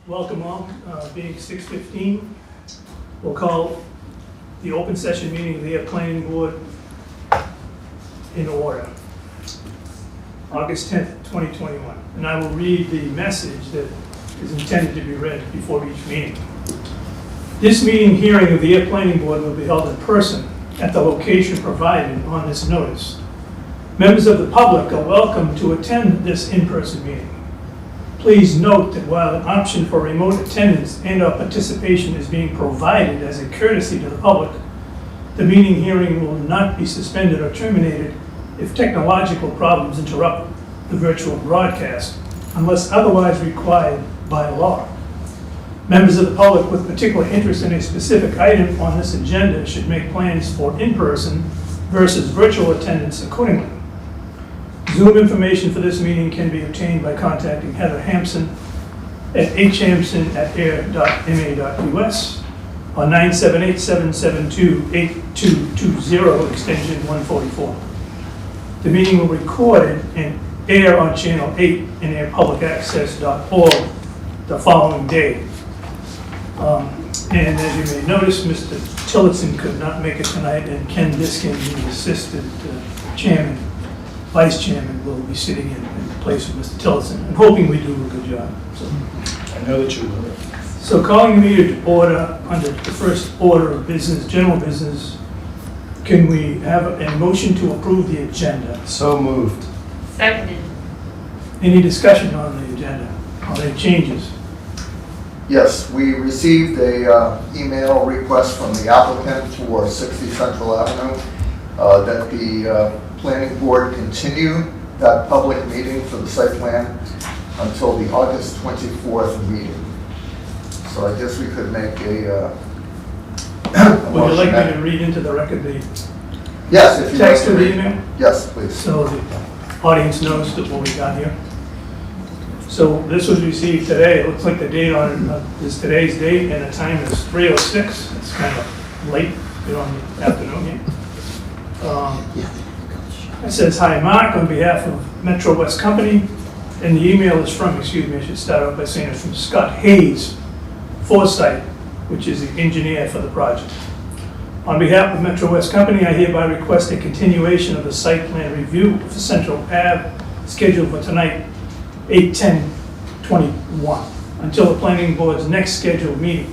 Welcome all. Being 6:15, we'll call the open session meeting of the Ayer Planning Board in order. August 10th, 2021. And I will read the message that is intended to be read before each meeting. This meeting hearing of the Ayer Planning Board will be held in person at the location provided on this notice. Members of the public are welcome to attend this in-person meeting. Please note that while an option for remote attendance and/or participation is being provided as a courtesy to the public, the meeting hearing will not be suspended or terminated if technological problems interrupt the virtual broadcast, unless otherwise required by law. Members of the public with particular interest in a specific item on this agenda should make plans for in-person versus virtual attendance accordingly. Zoom information for this meeting can be obtained by contacting Heather Hampson at hampson@ayer.ma.us or 978-772-8220, extension 144. The meeting will be recorded and air on Channel 8 and airpublicaccess.org the following day. And as you may notice, Mr. Tillotson could not make it tonight, and Ken Diskin, the assistant chairman, vice chairman, will be sitting in place of Mr. Tillotson. I'm hoping we do a good job. So, I know that you will. so calling the meeting to order under the first order of business, general business, can we have a motion to approve the agenda? So moved. Seconded. Any discussion on the agenda, on any changes? Yes, we received a email request from the applicant for 60 Central Avenue that the planning board continue that public meeting for the site plan until the August 24th meeting. So I guess we could make a Would you like me to read into the record the Yes, if you text like of to the read. email? Yes, please. So the audience knows that what we got here. So this was received today. It looks like the date on it is today's date, and the time is 3:06. It's kind of late, in the afternoon here. It says, "Hi, Mark, on behalf of Metro West Company," and the email is from, excuse me, I should start off by saying it's from Scott Hayes, Foresight, which is the engineer for the project. "On behalf of Metro West Company, I hereby request a continuation of the site plan review for Central Ave scheduled for tonight, 8/10/21, until the planning board's next scheduled meeting.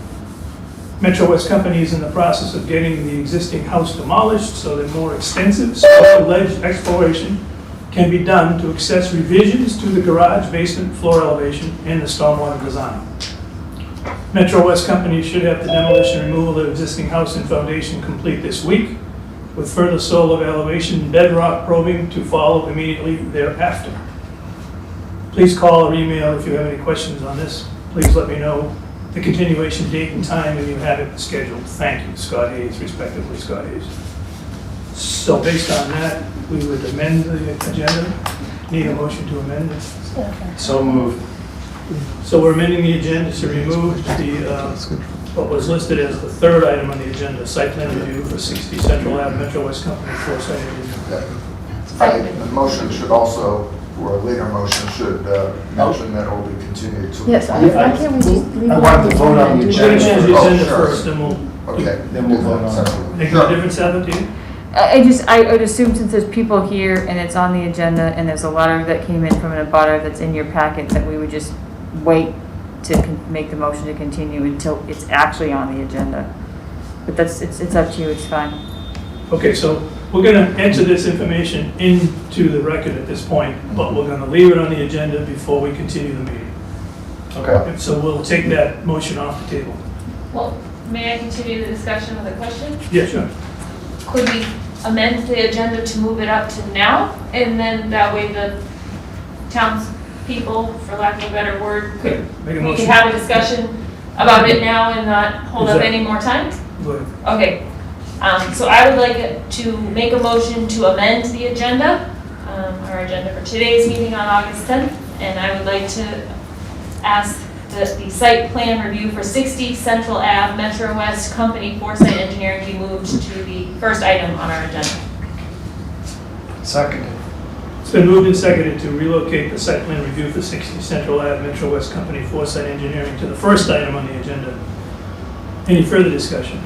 Metro West Company is in the process of getting the existing house demolished so that more extensive soil ledge exploration can be done to access revisions to the garage, basement, floor elevation, and the stormwater design. Metro West Company should have the demolition and removal of the existing house and foundation complete this week, with further soil elevation and bedrock probing to follow immediately thereafter. Please call or email if you have any questions on this. Please let me know the continuation date and time when you have it scheduled. Thank you, Scott Hayes, respectively, Scott Hayes." So based on that, we would amend the agenda. Need a motion to amend it. So moved. So we're amending the agenda to remove the, what was listed as the third item on the agenda, site plan review for 60 Central Ave, Metro West Company, Foresight Engineering. The motion should also, or a later motion should mention that it will be continued to. Yes, why can't we just leave it? I want to vote on the We're going to agenda. change the Oh, agenda sure. first, then we'll Okay. Then we'll vote on it. make a Sure. difference out of it, do you? I would assume since there's people here and it's on the agenda and there's a letter that came in from an abutter that's in your packet, that we would just wait to make the motion to continue until it's actually on the agenda. But it's up to you, it's fine. Okay, so we're going to enter this information into the record at this point, but we're going to leave it on the agenda before we continue the meeting. Okay. And so we'll take that motion off the table. Well, may I continue the discussion with a question? Yeah, sure. Could we amend the agenda to move it up to now? And then that way the townspeople, for lack of a better word, Okay, make a we could motion. have a discussion about it now and not hold up Exactly. any more time? Go ahead. Okay, so I would like to make a motion to amend the agenda, our agenda for today's meeting on August 10th, and I would like to ask that the site plan review for 60 Central Ave, Metro West Company, Foresight Engineering be moved to the first item on our agenda. Seconded. It's been moved and seconded to relocate the site plan review for 60 Central Ave, Metro West Company, Foresight Engineering, to the first item on the agenda. Any further discussion?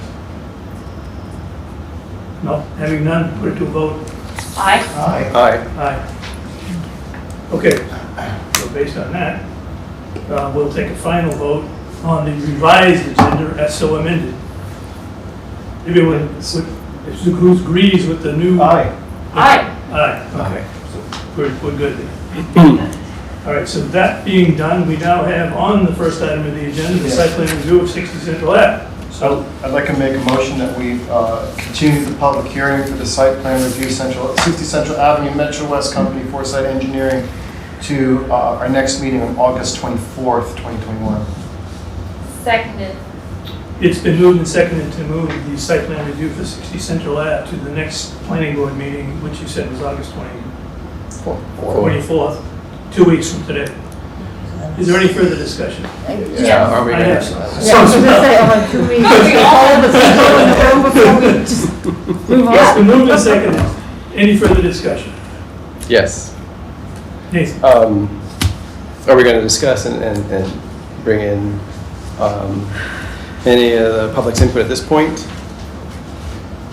No, having none, put it to a vote. Aye. Aye. Aye. Aye. Okay, so based on that, we'll take a final vote on the revised agenda as so amended. Everyone who agrees with the new? Aye. Aye. Aye, okay, so we're good then. All right, so that being done, we now have on the first item of the agenda, the site plan review of 60 Central Ave. So I'd like to make a motion that we continue the public hearing for the site plan review 60 Central Avenue, Metro West Company, Foresight Engineering, to our next meeting on August 24th, 2021. Seconded. It's been moved and seconded to move the site plan review for 60 Central Ave to the next planning board meeting, which you said was August 24th, 2 weeks from today. Is there any further discussion? Yeah, are we I gonna? have some. Yeah, I was gonna say, I'm like, 2 weeks. All of the people in the room before we just move on. It's been moved and seconded. Any further discussion? Yes. Nathan? Are we gonna discuss and bring in any of the public's input at this point?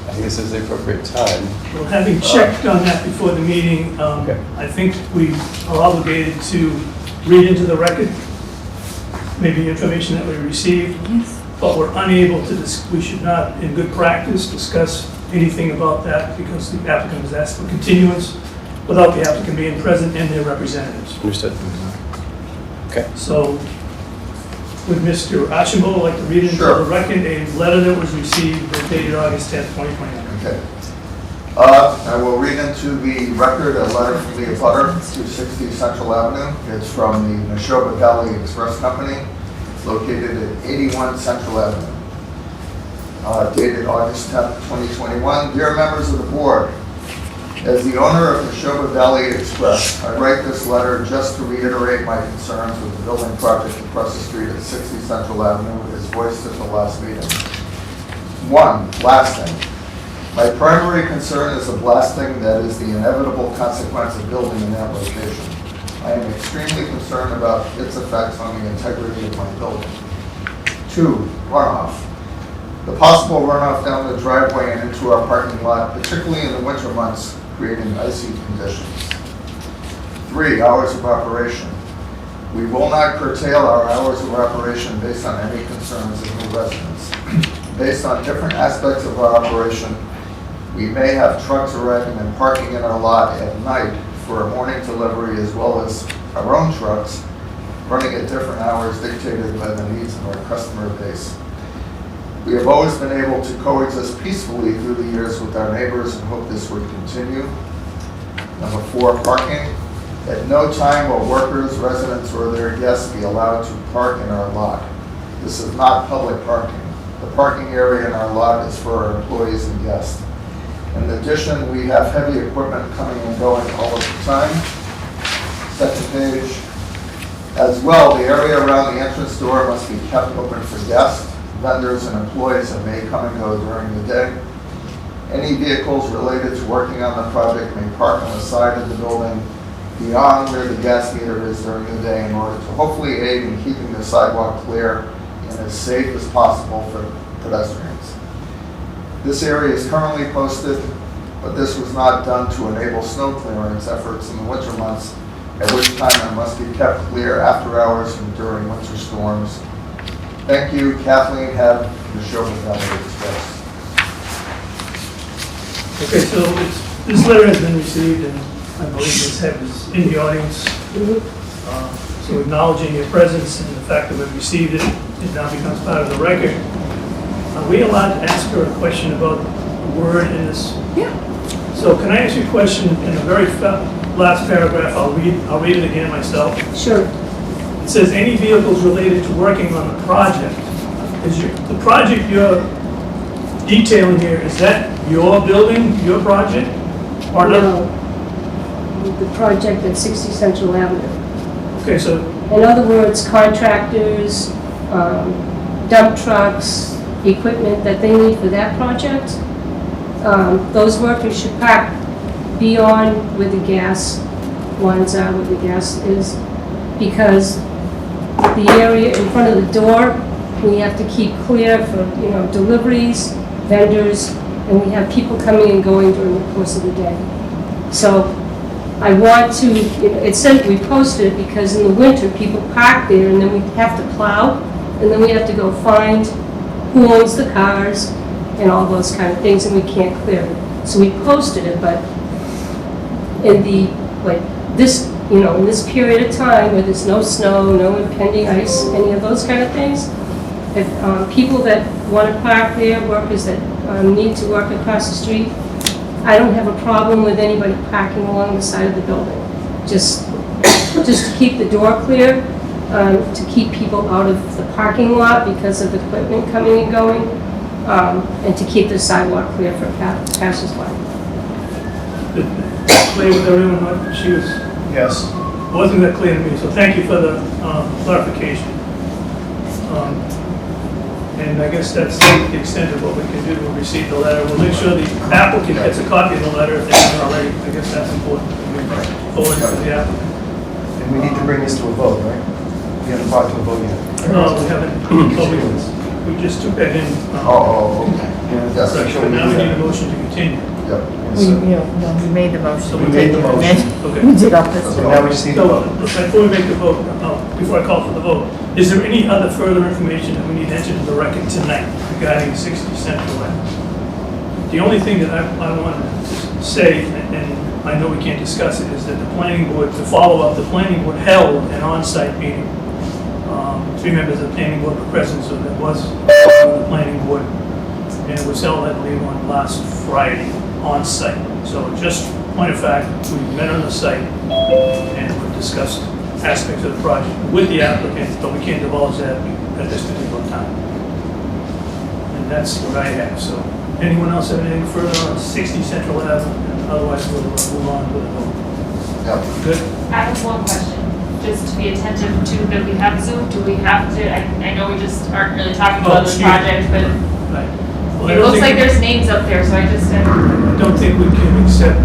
I think this is the appropriate time. Well, having checked on that before the meeting, Okay. I think we are obligated to read into the record maybe information that we received, Yes. but we're unable to, we should not, in good practice, discuss anything about that because the applicant has asked for continuance without the applicant being present and their representatives. Understood. Okay. So would Mr. Archibald like to read into Sure. the record a letter that was received dated August 10th, 2021? Okay. I will read into the record a letter from the abutter to 60 Central Avenue. It's from the Neshoba Valley Express Company, located at 81 Central Avenue. Dated August 10th, 2021. Dear members of the board, as the owner of Neshoba Valley Express, I write this letter just to reiterate my concerns with the building project across the street at 60 Central Avenue as voiced at the last meeting. One, blasting. My primary concern is the blasting that is the inevitable consequence of building in that location. I am extremely concerned about its effects on the integrity of my building. Two, runoff. The possible runoff down the driveway and into our parking lot, particularly in the winter months, creating icy conditions. Three, hours of operation. We will not curtail our hours of operation based on any concerns of new residents. Based on different aspects of our operation, we may have trucks arriving and parking in our lot at night for a morning delivery as well as our own trucks running at different hours dictated by the needs of our customer base. We have always been able to coexist peacefully through the years with our neighbors and hope this would continue. Number four, parking. At no time will workers, residents, or their guests be allowed to park in our lot. This is not public parking. The parking area in our lot is for our employees and guests. In addition, we have heavy equipment coming and going all of the time. Second page. As well, the area around the entrance door must be kept open for guests, vendors, and employees that may come and go during the day. Any vehicles related to working on the project may park on the side of the building beyond where the gas meter is during the day in order to hopefully aid in keeping the sidewalk clear and as safe as possible for pedestrians. This area is currently posted, but this was not done to enable snow clearance efforts in the winter months, at which time it must be kept clear after hours and during winter storms. Thank you, Kathleen Hebb, Neshoba Valley Express. Okay, so this letter has been received, and I believe Ms. Hebb is in the audience. So acknowledging your presence and the fact that we've received it, it now becomes part of the record. Are we allowed to ask her a question about the word in this? Yeah. So can I ask you a question in the very last paragraph? I'll read it again myself. Sure. It says, any vehicles related to working on the project. The project you're detailing here, is that your building, your project? Or not? No. The project at 60 Central Avenue. Okay, so, In other words, contractors, dump trucks, equipment that they need for that project, those workers should park beyond where the gas lines are, where the gas is, because the area in front of the door, we have to keep clear for, deliveries, vendors, and we have people coming and going during the course of the day. So I want to, it said we posted it because in the winter, people park there and then we have to plow, and then we have to go find who owns the cars and all those kind of things, and we can't clear it. So we posted it, but in the, this, in this period of time where there's no snow, no impending ice, any of those kind of things, if people that want to park there, workers that need to work across the street, I don't have a problem with anybody parking along the side of the building. Just to keep the door clear, to keep people out of the parking lot because of equipment coming and going, and to keep the sidewalk clear for passers-by. Clear with everyone, what she was, Yes. wasn't that clear to me, so thank you for the clarification. And I guess that's the extent of what we can do. We'll receive the letter. We'll make sure the applicant gets a copy of the letter if they haven't already. I guess that's important. Forward to the applicant. And we need to bring this to a vote, right? We haven't brought to a vote yet. No, we haven't, we just took that in. Okay. Yes, Right, but now we need a motion to continue. Yep. We made the motion. So we made the motion. Okay. We did all this. So now we just need to So, vote. before we make the vote, before I call for the vote, is there any other further information that we need entered into the record tonight regarding 60 Central Ave? The only thing that I want to say, and I know we can't discuss it, is that the planning board, to follow up, the planning board held an on-site meeting. 3 members of the planning board were present, so that was the planning board, and it was held, I believe, on last Friday on-site. So just point of fact, we met on the site and we discussed aspects of the project with the applicant, but we can't divulge that at this particular time. And that's what I have. So anyone else have anything further on 60 Central Avenue? Otherwise, we'll move on with the vote. Yep. Good? I have one question, just to be attentive to that we have Zoom. Do we have to, I know we just aren't really talking Oh, about this excuse me. project, but Right. Well, I it don't looks think- like there's names up there, so I just, I don't think we can accept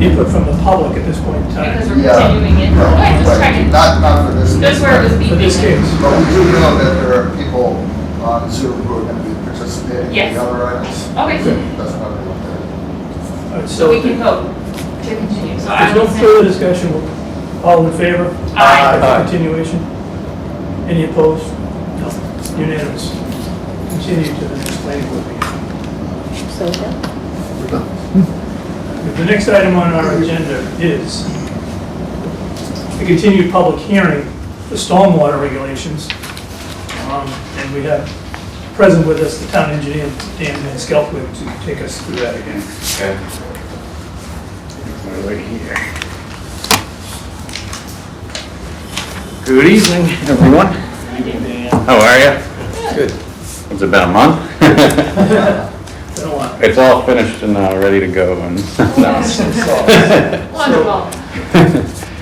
input from the public at this point in time. because we're Yeah. continuing it. No, Okay, just right. checking. Not for this. Just where it was For this beeping. case. But we do know that there are people on Zoom who are going to be participating in Yes. the other items. Okay, That's not going to All right, so we can vote to continue. So I There's no will send. further discussion. All in favor? Aye. For continuation? Any opposed? No. Unanimous. Continue to the next planning board meeting. The next item on our agenda is the continued public hearing for stormwater regulations. And we have present with us the town engineer, Dan Van Skelwick, to take us through that again. Okay. Right here. Good evening, everyone. How are you? Good. Has it been a month? Been a while. It's all finished and ready to go. And no. Wonderful.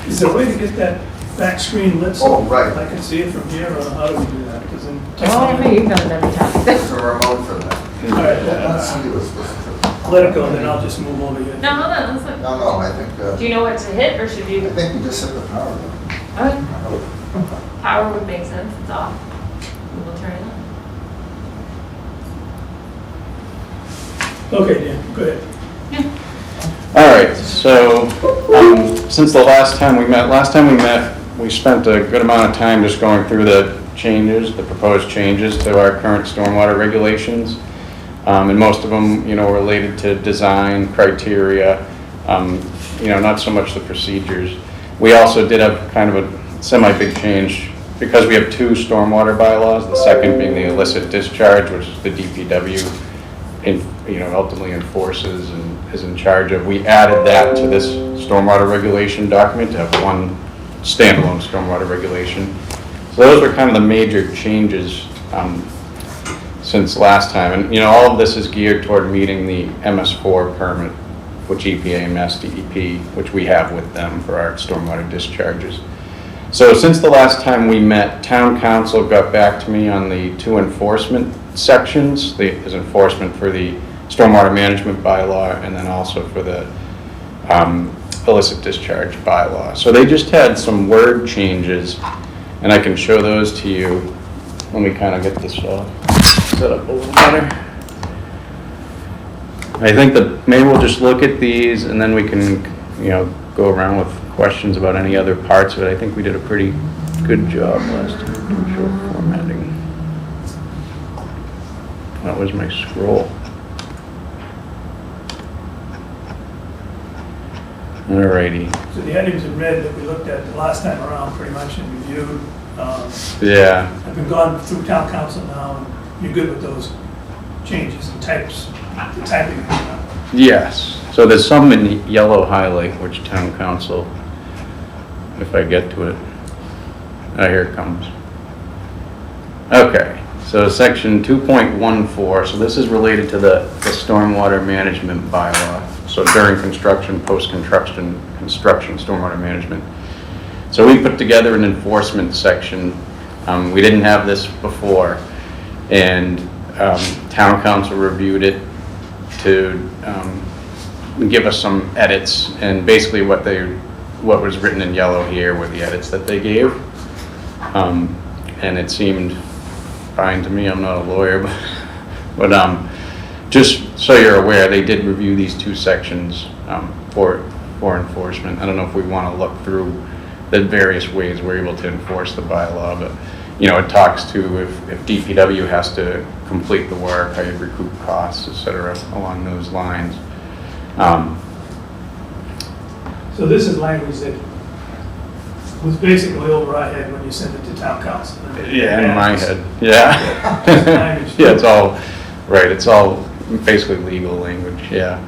Is there a way to get that back screen lit? Oh, right. I can see it from here, or how do we do that? Because in Oh, you've done it every time. There's a remote for that. All right, That's what he was supposed to. let it go, then I'll just move over here. No, hold on, let's look. No, I think, Do you know what to hit, or should I you? think we just hit the power. Okay. Power would make sense, it's off. We will turn it on. Okay, Dan, go ahead. All right, so since the last time we met, we spent a good amount of time just going through the changes, the proposed changes to our current stormwater regulations. And most of them, related to design criteria, not so much the procedures. We also did have kind of a semi-big change because we have 2 stormwater bylaws, the second being the illicit discharge, which is the DPW ultimately enforces and is in charge of. We added that to this stormwater regulation document to have one standalone stormwater regulation. So those were kind of the major changes since last time. And all of this is geared toward meeting the MS4 permit, which EPA and Mass DEP, which we have with them for our stormwater discharges. So since the last time we met, Town Council got back to me on the 2 enforcement sections. There's enforcement for the stormwater management bylaw and then also for the illicit discharge bylaw. So they just had some word changes, and I can show those to you when we kind of get this set up a little better. I think that maybe we'll just look at these and then we can, go around with questions about any other parts of it. I think we did a pretty good job last time. Show formatting. That was my scroll. Alrighty. So the items in red that we looked at the last time around pretty much and reviewed, Yeah. have been gone through town council now, and you're good with those changes and types, the typing. Yes. So there's some in yellow highlight, which town council, if I get to it. Oh, here it comes. Okay. So section 2.14, so this is related to the stormwater management bylaw. So during construction, post-construction, stormwater management. So we put together an enforcement section. We didn't have this before, and town council reviewed it to give us some edits, and basically what was written in yellow here were the edits that they gave. And it seemed fine to me. I'm not a lawyer, but just so you're aware, they did review these two sections for enforcement. I don't know if we want to look through the various ways we're able to enforce the bylaw, but it talks to if DPW has to complete the work, how you recoup costs, et cetera, along those lines. So this is language that was basically over our head when you sent it to town council. Yeah, in my head, yeah. Yeah, it's all, right, it's all basically legal language, yeah,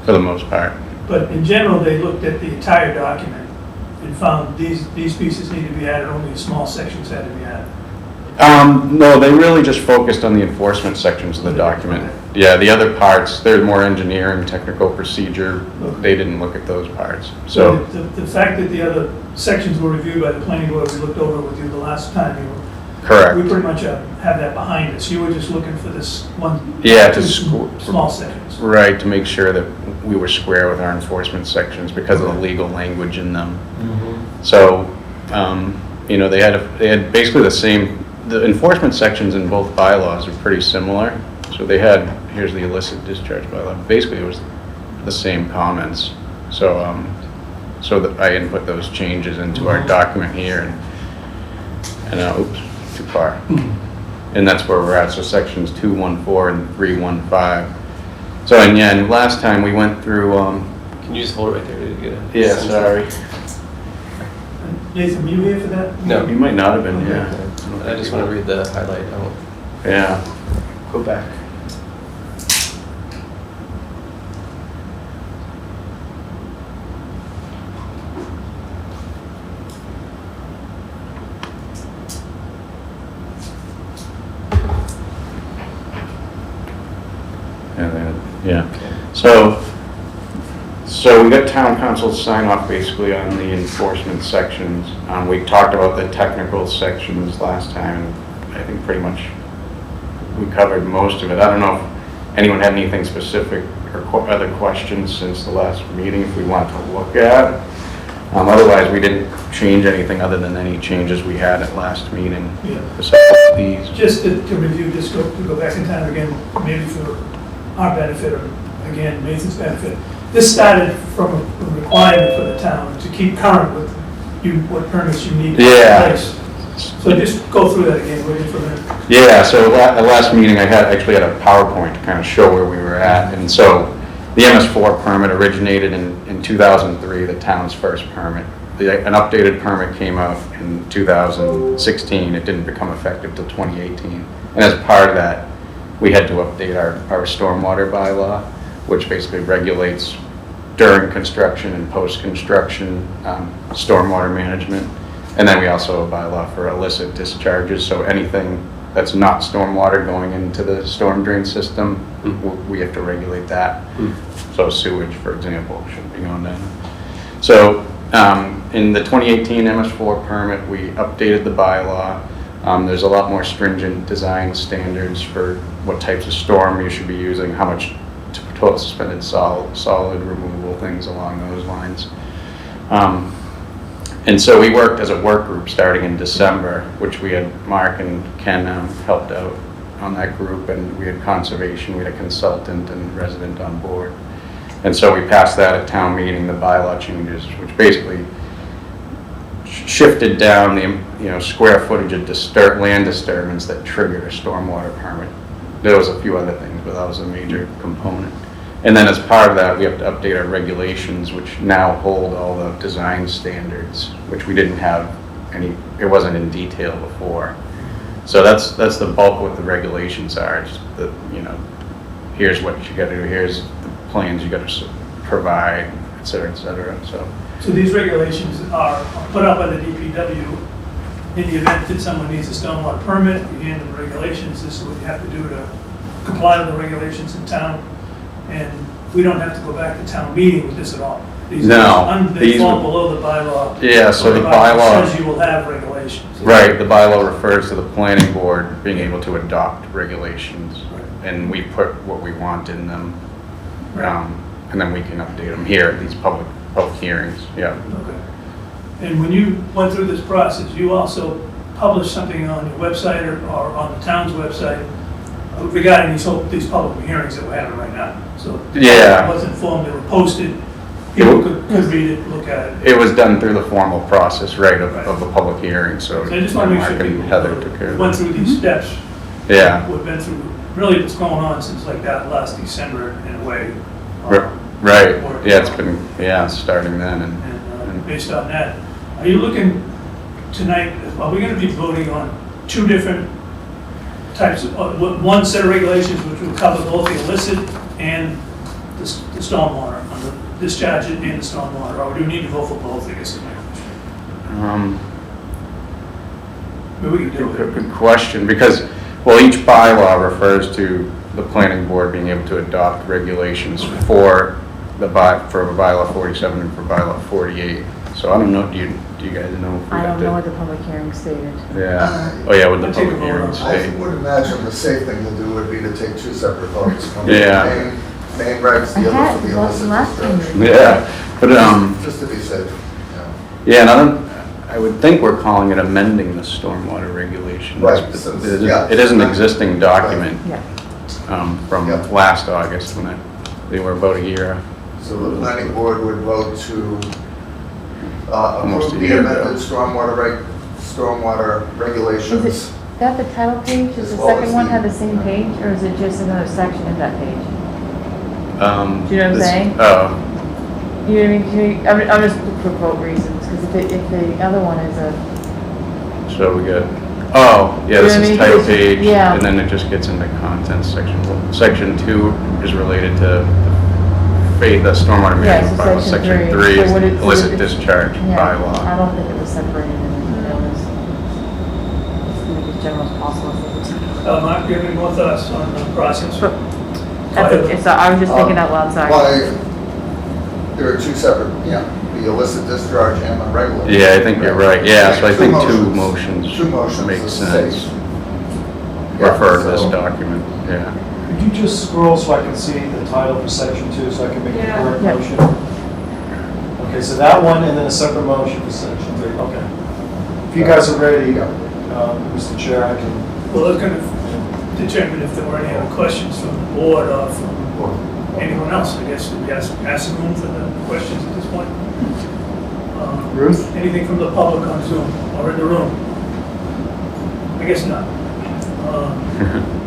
for the most part. But in general, they looked at the entire document and found these pieces need to be added, only the small sections had to be added. No, they really just focused on the enforcement sections of the document. Yeah, the other parts, they're more engineering, technical procedure, they didn't look at those parts, so. The fact that the other sections were reviewed by the planning board, we looked over with you the last time, Correct. we pretty much have that behind us. You were just looking for this one, Yeah, two to small sections. Right, to make sure that we were square with our enforcement sections because of the legal language in them. So, they had basically the enforcement sections in both bylaws are pretty similar. So they had, here's the illicit discharge bylaw. Basically, it was the same comments. So, that I input those changes into our document here, and oops, too far. And that's where we're at. So sections 2.14 and 3.15. So, and last time we went through. Can you just hold it right there to get it? Yeah, sorry. Nathan, were you here for that? No. You might not have been. Yeah. I just want to read the highlight. I won't Yeah. go back. Yeah. So we got town council sign off basically on the enforcement sections. We talked about the technical sections last time, and I think pretty much we covered most of it. I don't know if anyone had anything specific or other questions since the last meeting if we want to look at. Otherwise, we didn't change anything other than any changes we had at last meeting. Yeah. Besides these. Just to review, just to go back in time again, maybe for our benefit or again, Nathan's benefit. This started from a requirement for the town to keep current with what permits you need to place. So just go through that again, wait for a minute. Yeah, so at last meeting, I actually had a PowerPoint to kind of show where we were at. And so the MS4 permit originated in 2003, the town's first permit. An updated permit came out in 2016. It didn't become effective till 2018. And as part of that, we had to update our stormwater bylaw, which basically regulates during construction and post-construction stormwater management. And then we also have a bylaw for illicit discharges, so anything that's not stormwater going into the storm drain system, we have to regulate that. So sewage, for example, shouldn't be going down. So in the 2018 MS4 permit, we updated the bylaw. There's a lot more stringent design standards for what types of storm you should be using, how much total suspended solid removal, things along those lines. And so we worked as a work group starting in December, which we had, Mark and Ken helped out on that group, and we had conservation, we had a consultant and resident on board. And so we passed that at town meeting, the bylaw changes, which basically shifted down the, square footage of land disturbance that triggered a stormwater permit. There was a few other things, but that was a major component. And then as part of that, we have to update our regulations, which now hold all the design standards, which we didn't have it wasn't in detail before. So that's the bulk of what the regulations are. It's here's what you gotta do, here's the plans you gotta provide, et cetera, so. So these regulations are put out by the DPW. In the event that someone needs a stormwater permit, you hand them regulations, this is what you have to do to comply with the regulations in town. And we don't have to go back to town meeting with this at all. They fall below the bylaw. Yeah, so the bylaw says you will have regulations. Right, the bylaw refers to the planning board being able to adopt regulations, and we put what we want in them, and then we can update them here at these public hearings. Yeah. Okay. And when you went through this process, you also published something on your website or on the town's website regarding these public hearings that we're having right now. So yeah, it wasn't informed, they were posted. People could read it, look at it. It was done through the formal process, right, of the public hearing, so I just want to make sure Mark and people Heather took care of went it. through these steps. Yeah. We've been through, really what's going on since like that last December in a way. Right, yeah, it's been, starting then. And based on that, are you looking tonight, are we going to be voting on two different types of, one set of regulations which will cover both the illicit and the stormwater, on the discharge and the stormwater, or do we need to vote for both, I guess is my question. Maybe we can do it. Good question, because, each bylaw refers to the planning board being able to adopt regulations for bylaw 47 and for bylaw 48. So I don't know, do you guys know if we I have don't know what to? the public hearing stated. Yeah, with the I'll take a public vote hearing on I state. would imagine the safe thing to do would be to take two separate votes. One for Yeah. the main regs, the other for the illicit last time. discharge. Yeah, but, Just to be safe, and I would think we're calling it amending the stormwater regulations. Right, but so, it is an existing document Yeah. from Yeah. last August when they were about a year. So the planning board would vote to Almost approve a the year amended ago. stormwater regulations. Is that the title page? Does As the well second as one the- have the same page, or is it just another section of that page? Do you know what I'm saying? Oh, You know what I mean? I'm just for vote reasons, because if the other one is a, so we got, this You know what I is mean? title page, Yeah. and then it just gets into contents section. Section 2 is related to the stormwater Yeah, management so bylaw. section Section three. 3 So is what it- so illicit it's- discharge yeah, I bylaw. don't think it was separated in it was, just make it as general as possible. Mark, do you have any more thoughts on the process? That's it, so I was just thinking out loud, sorry. Why, there are two separate, the illicit discharge and the regular. Yeah, I think you're right. Yeah, so I think two motions Two motions make is sense. safe. Refer to this So- document, yeah. Could you just scroll so I can see the title for section 2 so I can make the correct Yeah. motion? Okay, so that one and then a separate motion for section 3, okay. If you guys are ready, Mr. Chair, I can. Well, they're going to determine if there were any other questions from the board or from anyone else, I guess. Do we ask the room for the questions at this point? Ruth? Anything from the public on Zoom or in the room? I guess not.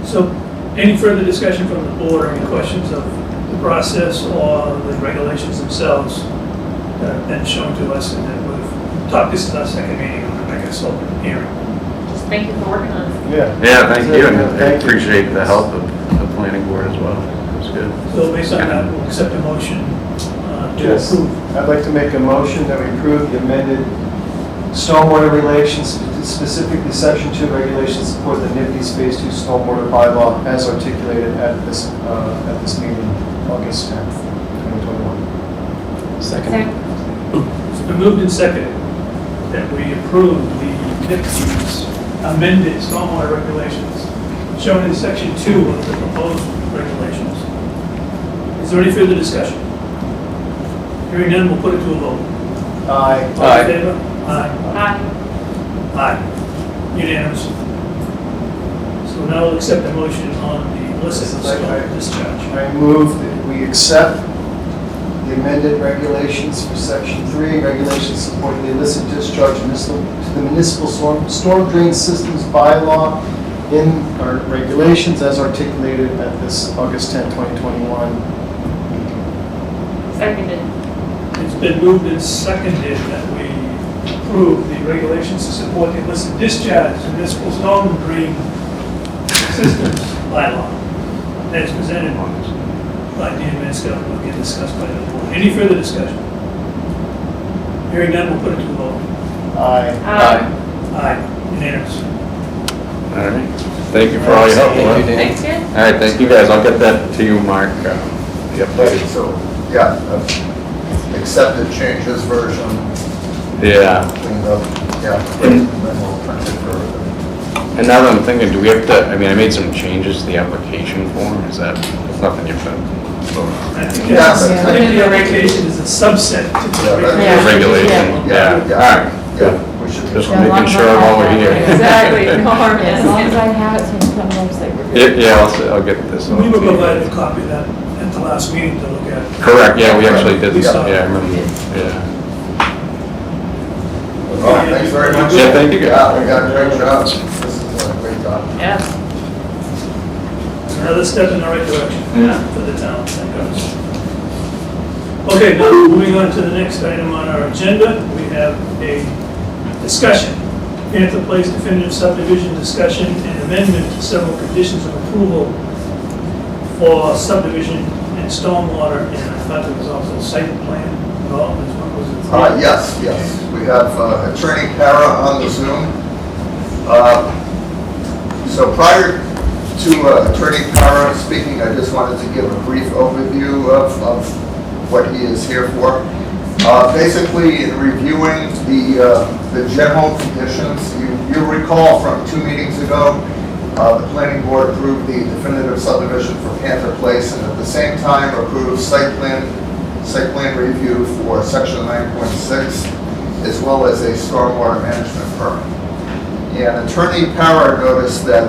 So, any further discussion from the board or any questions of the process or the regulations themselves that have been shown to us and that we've talked, this is our second meeting on the next open hearing. Just thank you for working on it. Yeah. Yeah, thank you, and I Thank you. appreciate the help of the planning board as well. It was good. So based on that, we'll accept a motion to Yes. approve. I'd like to make a motion that we approve the amended stormwater regulations, specifically section 2 regulations support the NIPD's Phase 2 stormwater bylaw as articulated at this meeting, August 10th, 2021. Second. It's been moved and seconded that we approve the NIPS's amended stormwater regulations shown in section 2 of the proposed regulations. Is there any further discussion? Hearing none, we'll put it to a vote. Aye. All in favor? Aye. Aye. Aye. Unanimous. So now we'll accept the motion on the illicit storm discharge. I move that we accept the amended regulations for section 3, regulations supporting the illicit discharge to the municipal storm drain systems bylaw in our regulations as articulated at this August 10, 2021 meeting. Seconded. It's been moved and seconded that we approve the regulations to support the illicit discharge in municipal storm drain systems bylaw that's presented by Dan Mansell and will get discussed by the board. Any further discussion? Hearing none, we'll put it to the vote. Aye. Aye. Unanimous. All right. Thank you for all your help. Laura. Thanks, Dan. All right, thank you guys. I'll get that to you, Mark. The updated. So, yeah, accepted changes version, Yeah. cleaned up, yeah. And- then we'll print it for everybody. And now that I'm thinking, do we have to, I mean, I made some changes to the application form. Is that, it's nothing you've done? I think Yeah, that's- but- I think the application is a subset to the Yeah, regulation. Yeah. Regulation, yeah. All right. Yeah, we should. Just Yeah, making sure while we're here. Exactly. As long as I have it, so it's on the website. we're good. Yeah, I'll get this. We were provided a copy of that at the last meeting to look at. Correct, yeah, we actually did, We saw it. yeah, I remember, yeah. Oh, thanks very much. Yeah, thank you, guys. Yeah, we got a great job. This is a great job. Yeah. It's another step in the right direction Yeah. for the town, thank goodness. Okay, now moving on to the next item on our agenda, we have a discussion. Panther Place definitive subdivision discussion and amendment to several conditions of approval for subdivision and stormwater, and I thought there was also a site plan involved, what was it? Yes, yes. We have Attorney Para on the Zoom. So prior to Attorney Para speaking, I just wanted to give a brief overview of what he is here for. Basically, in reviewing the general conditions, you recall from 2 meetings ago, the planning board approved the definitive subdivision for Panther Place, and at the same time approved site plan review for section 9.6, as well as a stormwater management permit. And Attorney Para noticed that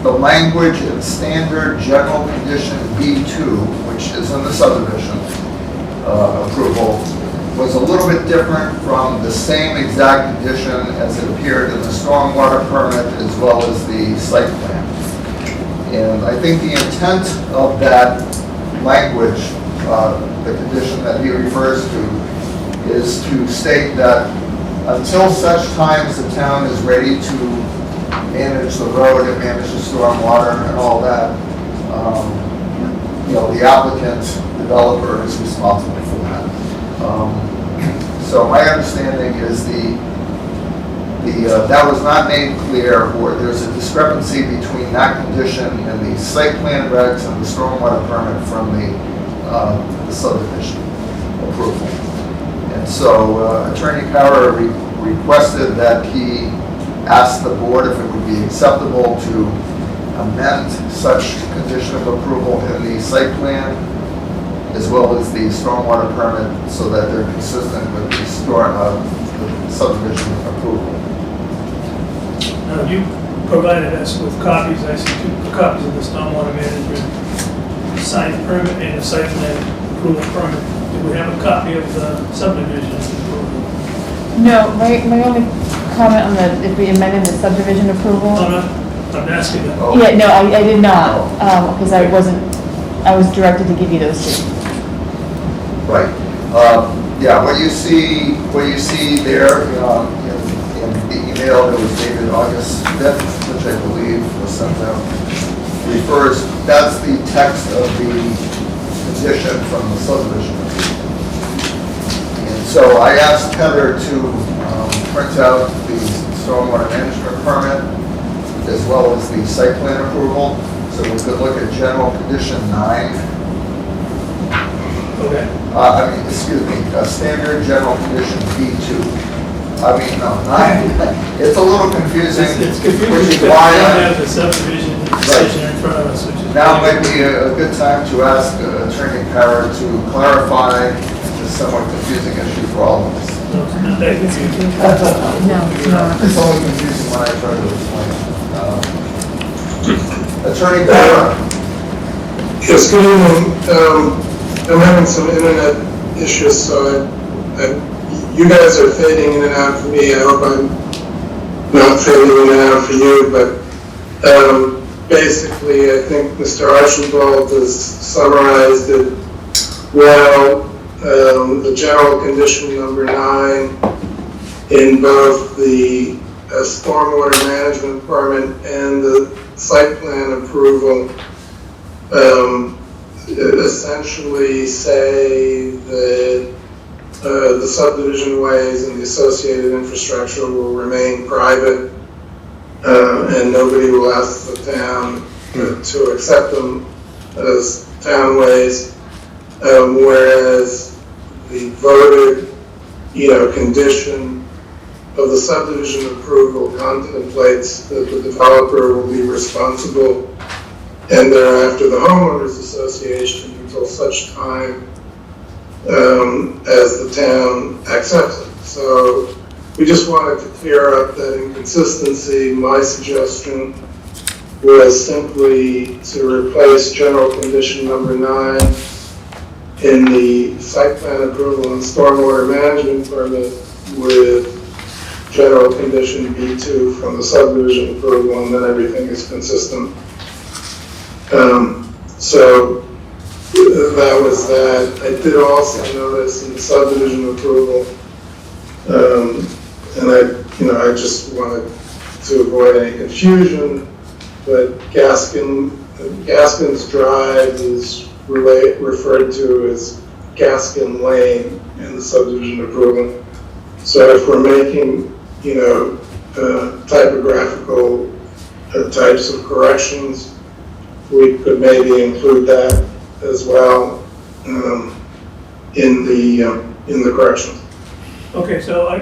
the language in standard general condition B2, which is in the subdivision approval, was a little bit different from the same exact condition as it appeared in the stormwater permit as well as the site plan. And I think the intent of that language, the condition that he refers to, is to state that until such time as the town is ready to manage the road and manage the stormwater and all that, the applicant, developer is responsible for that. So my understanding is that was not made clear, or there's a discrepancy between that condition and the site plan regs and the stormwater permit from the subdivision approval. And so Attorney Para requested that he ask the board if it would be acceptable to amend such condition of approval in the site plan as well as the stormwater permit so that they're consistent with the subdivision approval. Now, you provided us with copies, I see 2 copies of the stormwater management signed permit and the site plan approval permit. Do we have a copy of the subdivision approval? No, my only comment on if we amended the subdivision approval. Oh, no, I'm asking that. Oh. Yeah, no, I did not, because I was directed to give you those 2. Right. Yeah, what you see there in the email that was dated August 5th, which I believe was sent out, that's the text of the condition from the subdivision. And so I asked Heather to print out the stormwater management permit as well as the site plan approval, so we could look at general condition 9. Okay. Standard general condition B2. No, 9. It's a little confusing. It's Which confusing is because we why don't have the subdivision decision in front of us, which is. now might be a good time to ask Attorney Para to clarify a somewhat confusing issue for all of us. No, it's not that confusing. No, it's not. It's only confusing when I try to explain it. Attorney Barra. Yes, good evening. I'm having some internet issues, so you guys are fading in and out for me. I hope I'm not fading in and out for you, but basically, I think Mr. Archibald has summarized it well. The general condition number 9 in both the stormwater management permit and the site plan approval essentially say that the subdivision ways and the associated infrastructure will remain private, and nobody will ask the town to accept them as townways, whereas the voted, condition of the subdivision approval contemplates that the developer will be responsible and thereafter the homeowners association until such time as the town accepts it. So we just wanted to clear up that inconsistency. My suggestion was simply to replace general condition number 9 in the site plan approval and stormwater management permit with general condition B2 from the subdivision approval, and then everything is consistent. So that was that. I did also notice in the subdivision approval, and I just wanted to avoid any confusion, but Gaskin's Drive is referred to as Gaskin Lane in the subdivision approval. So if we're making, typographical types of corrections, we could maybe include that as well in the corrections. Okay, so I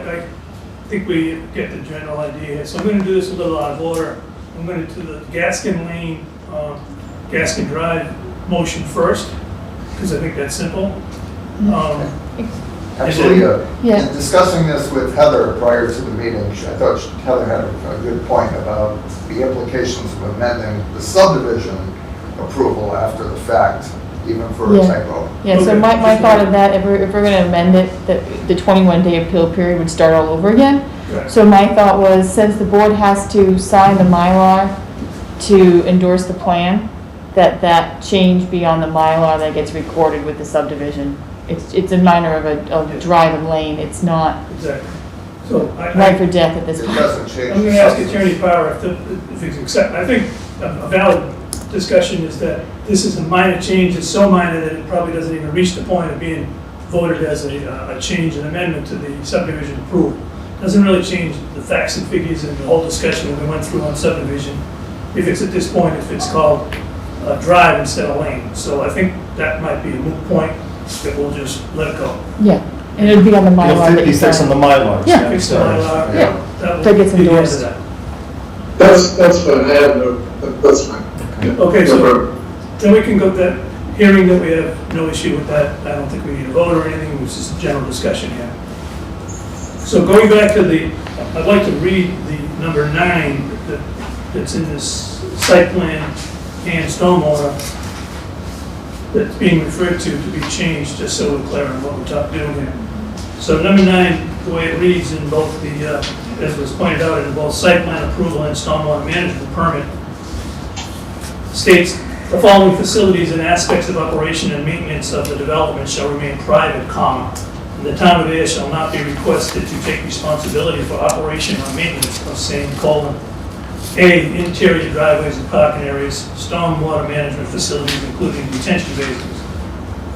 think we get the general idea. So I'm going to do this a little out of order. I'm going to do the Gaskin Lane, Gaskin Drive motion first, because I think that's simple. Actually, Yeah. in discussing this with Heather prior to the meeting, I thought Heather had a good point about the implications of amending the subdivision approval after the fact, even for a Yeah. typo. Yeah, so Okay. my thought of that, if we're gonna amend it, that the 21-day appeal period would start all over again. Right. So my thought was, since the board has to sign the Mylar to endorse the plan, that change be on the Mylar that gets recorded with the subdivision. It's a minor of a drive and lane, it's not Exactly. So life or death at this It point. doesn't change. I'm going to ask Attorney Power if it's accept. I think a valid discussion is that this is a minor change. It's so minor that it probably doesn't even reach the point of being voted as a change, an amendment to the subdivision approval. Doesn't really change the facts and figures and the whole discussion that we went through on subdivision. If it's at this point, if it's called a drive instead of lane. So I think that might be a moot point that we'll just let it go. Yeah, and it'd be on the Mylar that you He sticks on the sign. Mylar. Yeah. Fix the Mylar. Yeah. That will That gets be the end of endorsed. that. That's fine. I have that's fine. Okay, No so problem. then we can go to that hearing that we have no issue with that. I don't think we need a vote or anything, it was just a general discussion here. So going back to I'd like to read the number 9 that's in this site plan and stormwater that's being referred to be changed, just so we're clear on what we're doing here. So number 9, the way it reads in both as was pointed out, in both site plan approval and stormwater management permit, states the following facilities and aspects of operation and maintenance of the development shall remain private, and the town of Ayer shall not be requested to take responsibility for operation or maintenance of same, A, interior driveways and parking areas, stormwater management facilities including detention basins,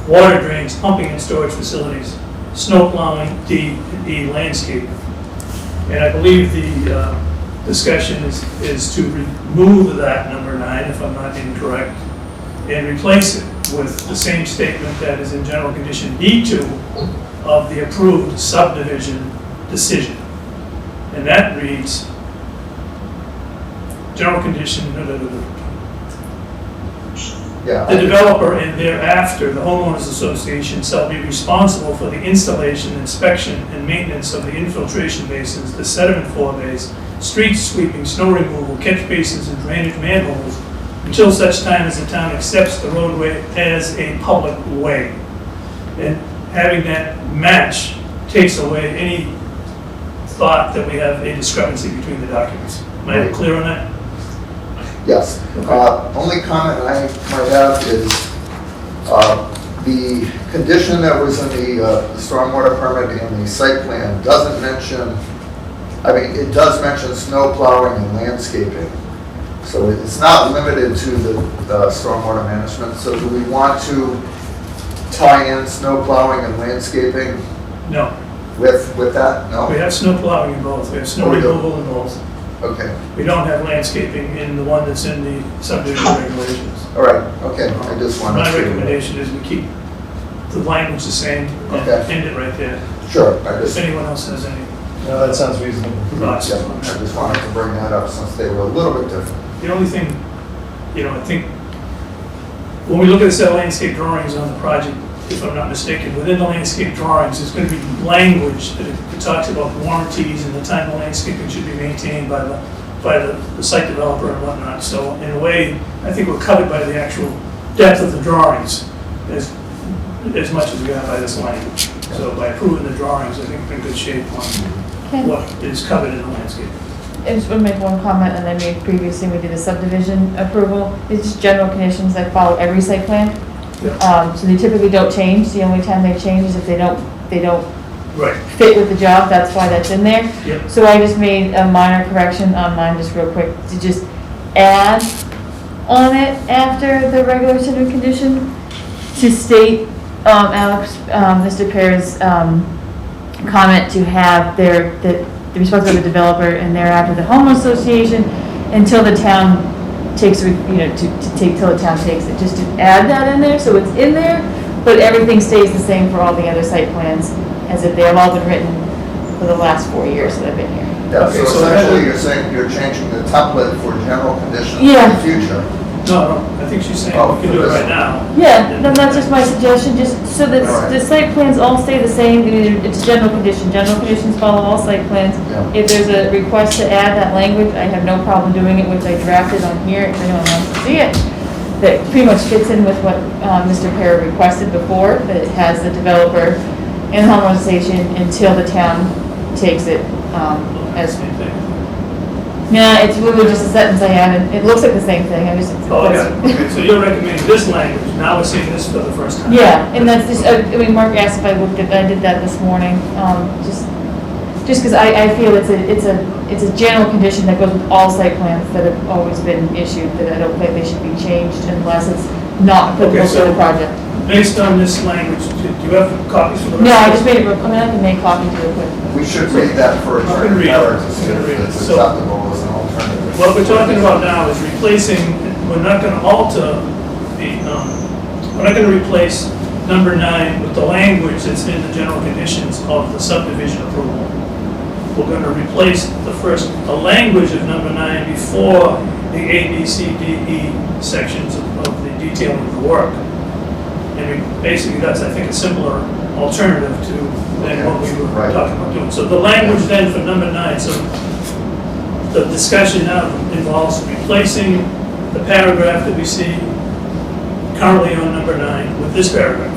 water drains, pumping and storage facilities, snow plowing, D, and E, landscaping. And I believe the discussion is to remove that number 9, if I'm not incorrect, and replace it with the same statement that is in general condition B2 of the approved subdivision decision. And that reads, general condition, Yeah. The developer and thereafter the homeowners association shall be responsible for the installation, inspection, and maintenance of the infiltration basins, the sediment forebays, street sweeping, snow removal, catch basins, and drainage manholes until such time as the town accepts the roadway as a public way. And having that match takes away any thought that we have a discrepancy between the documents. Am I clear on that? Yes. Only comment I might have is the condition that was in the stormwater permit and the site plan doesn't mention, I mean, it does mention snow plowing and landscaping. So it's not limited to the stormwater management. So do we want to tie in snow plowing and landscaping No. with that? No? We have snow plowing in both. We have snow Oh, we do. removal in both. Okay. We don't have landscaping in the one that's in the subdivision regulations. All right. Okay. I just wanted My to. recommendation is we keep the language the same and Okay. end it right there. Sure. I If just. anyone else has any No, that sounds reasonable. thoughts Yeah, on I that. just wanted to bring that up since they were a little bit different. The only thing, I think, when we look at the set of landscape drawings on the project, if I'm not mistaken, within the landscape drawings, there's going to be language that it talks about warranties and the time the landscaping should be maintained by the site developer and whatnot. So in a way, I think we're covered by the actual depth of the drawings as much as we are by this language. So by approving the drawings, I think we're in good shape on what is covered in the landscape. I just want to make one comment, and I made previously, we did a subdivision approval. It's just general conditions that follow every site plan. So they typically don't change. The only time they change is if they don't Right. fit with the job. That's why that's in there. Yep. So I just made a minor correction on mine, just real quick, to just add on it after the regular standard condition to state, Alex, Mr. Perez, comment to have the responsibility of the developer and thereafter the homeowner association until the town takes, to take till the town takes it, just to add that in there, so it's in there, but everything stays the same for all the other site plans as if they've all been written for the last 4 years that I've been here. Yeah, Okay, so so essentially that- you're saying you're changing the template for general conditions in Yeah. the future. No, I think she's saying we can do it right now. Yeah, then that's just my suggestion, just so that All right. the site plans all stay the same, I mean, it's general conditions follow all site plans. Yeah. If there's a request to add that language, I have no problem doing it, which I drafted on here, if anyone wants to see it. That pretty much fits in with what Mr. Perry requested before, that it has the developer and homeowner association until the town takes it as, Same thing. yeah, it's literally just a sentence I added, it looks like the same thing, I just. Oh, yeah, okay, so you're recommending this language, now we're seeing this for the first time. Yeah, and that's just, I mean, Mark asked if I looked at, I did that this morning, just because I feel it's a general condition that goes with all site plans that have always been issued, that I don't think they should be changed unless it's not applicable Okay, to so- the project. Based on this language, do you have copies for the rest? No, I of just us? made it, I mean, I can make copies real quick. We should read that for I can Attorney read it. Miller to see I can if read it. it's So- acceptable as an alternative. What we're talking about now is replacing, we're not gonna alter the, we're not gonna replace number 9 with the language that's in the general conditions of the subdivision approval. We're gonna replace the language of number 9 before the A, B, C, D, E sections of the detailing of the work. And basically, that's, I think, a simpler alternative to than what we were Right. talking about doing. So the language then for number 9, so the discussion now involves replacing the paragraph that we see currently on number 9 with this paragraph.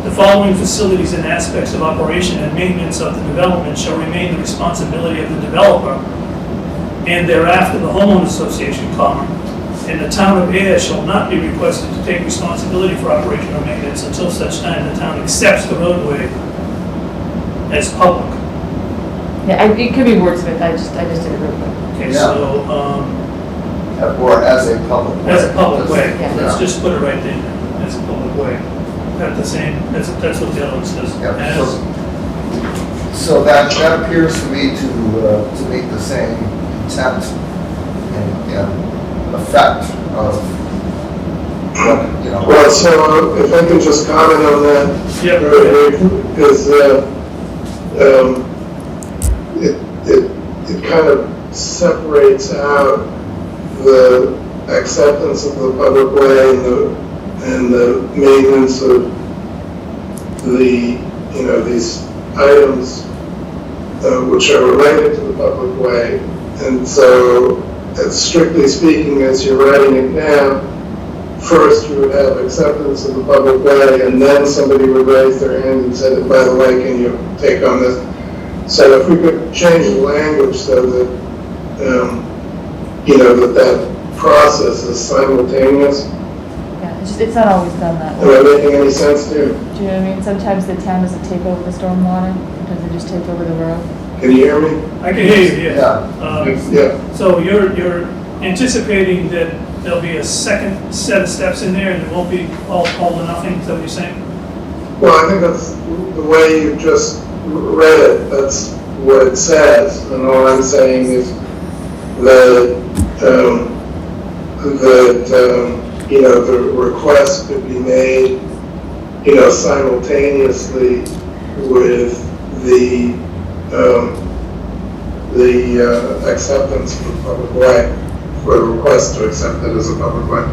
The following facilities and aspects of operation and maintenance of the development shall remain the responsibility of the developer and thereafter the homeowner association, and the town of Ayer shall not be requested to take responsibility for operation or maintenance until such time the town accepts the roadway as public. Yeah, it could be wordsmith, I just did it real quick. Okay, Yeah. so, Or as a public way. as a public way, Yeah. let's just put it right there, as a public way. Got the same, that's what the other one says. Yeah, As- so that appears to me to meet the same intent and effect of what, Well, so if I can just comment on that. Yeah. Because it kind of separates out the acceptance of the public way and the and the maintenance of the, these items which are related to the public way. And so, strictly speaking, as you're writing it now, first you would have acceptance of the public way, and then somebody would raise their hand and say, by the way, can you take on this? So if we could change the language so that, that process is simultaneous. Yeah, it's not always done that Am way. I making any sense to you? Do you know what I mean? Sometimes the town doesn't take over the stormwater, sometimes they just take over the road. Can you hear me? I can hear you, yeah. Yeah. So you're anticipating that there'll be a second set of steps in there and it won't be all or nothing, is that what you're saying? Well, I think that's the way you just read it. That's what it says. And all I'm saying is that, the request could be made, simultaneously with the acceptance of the public way, or the request to accept it as a public way.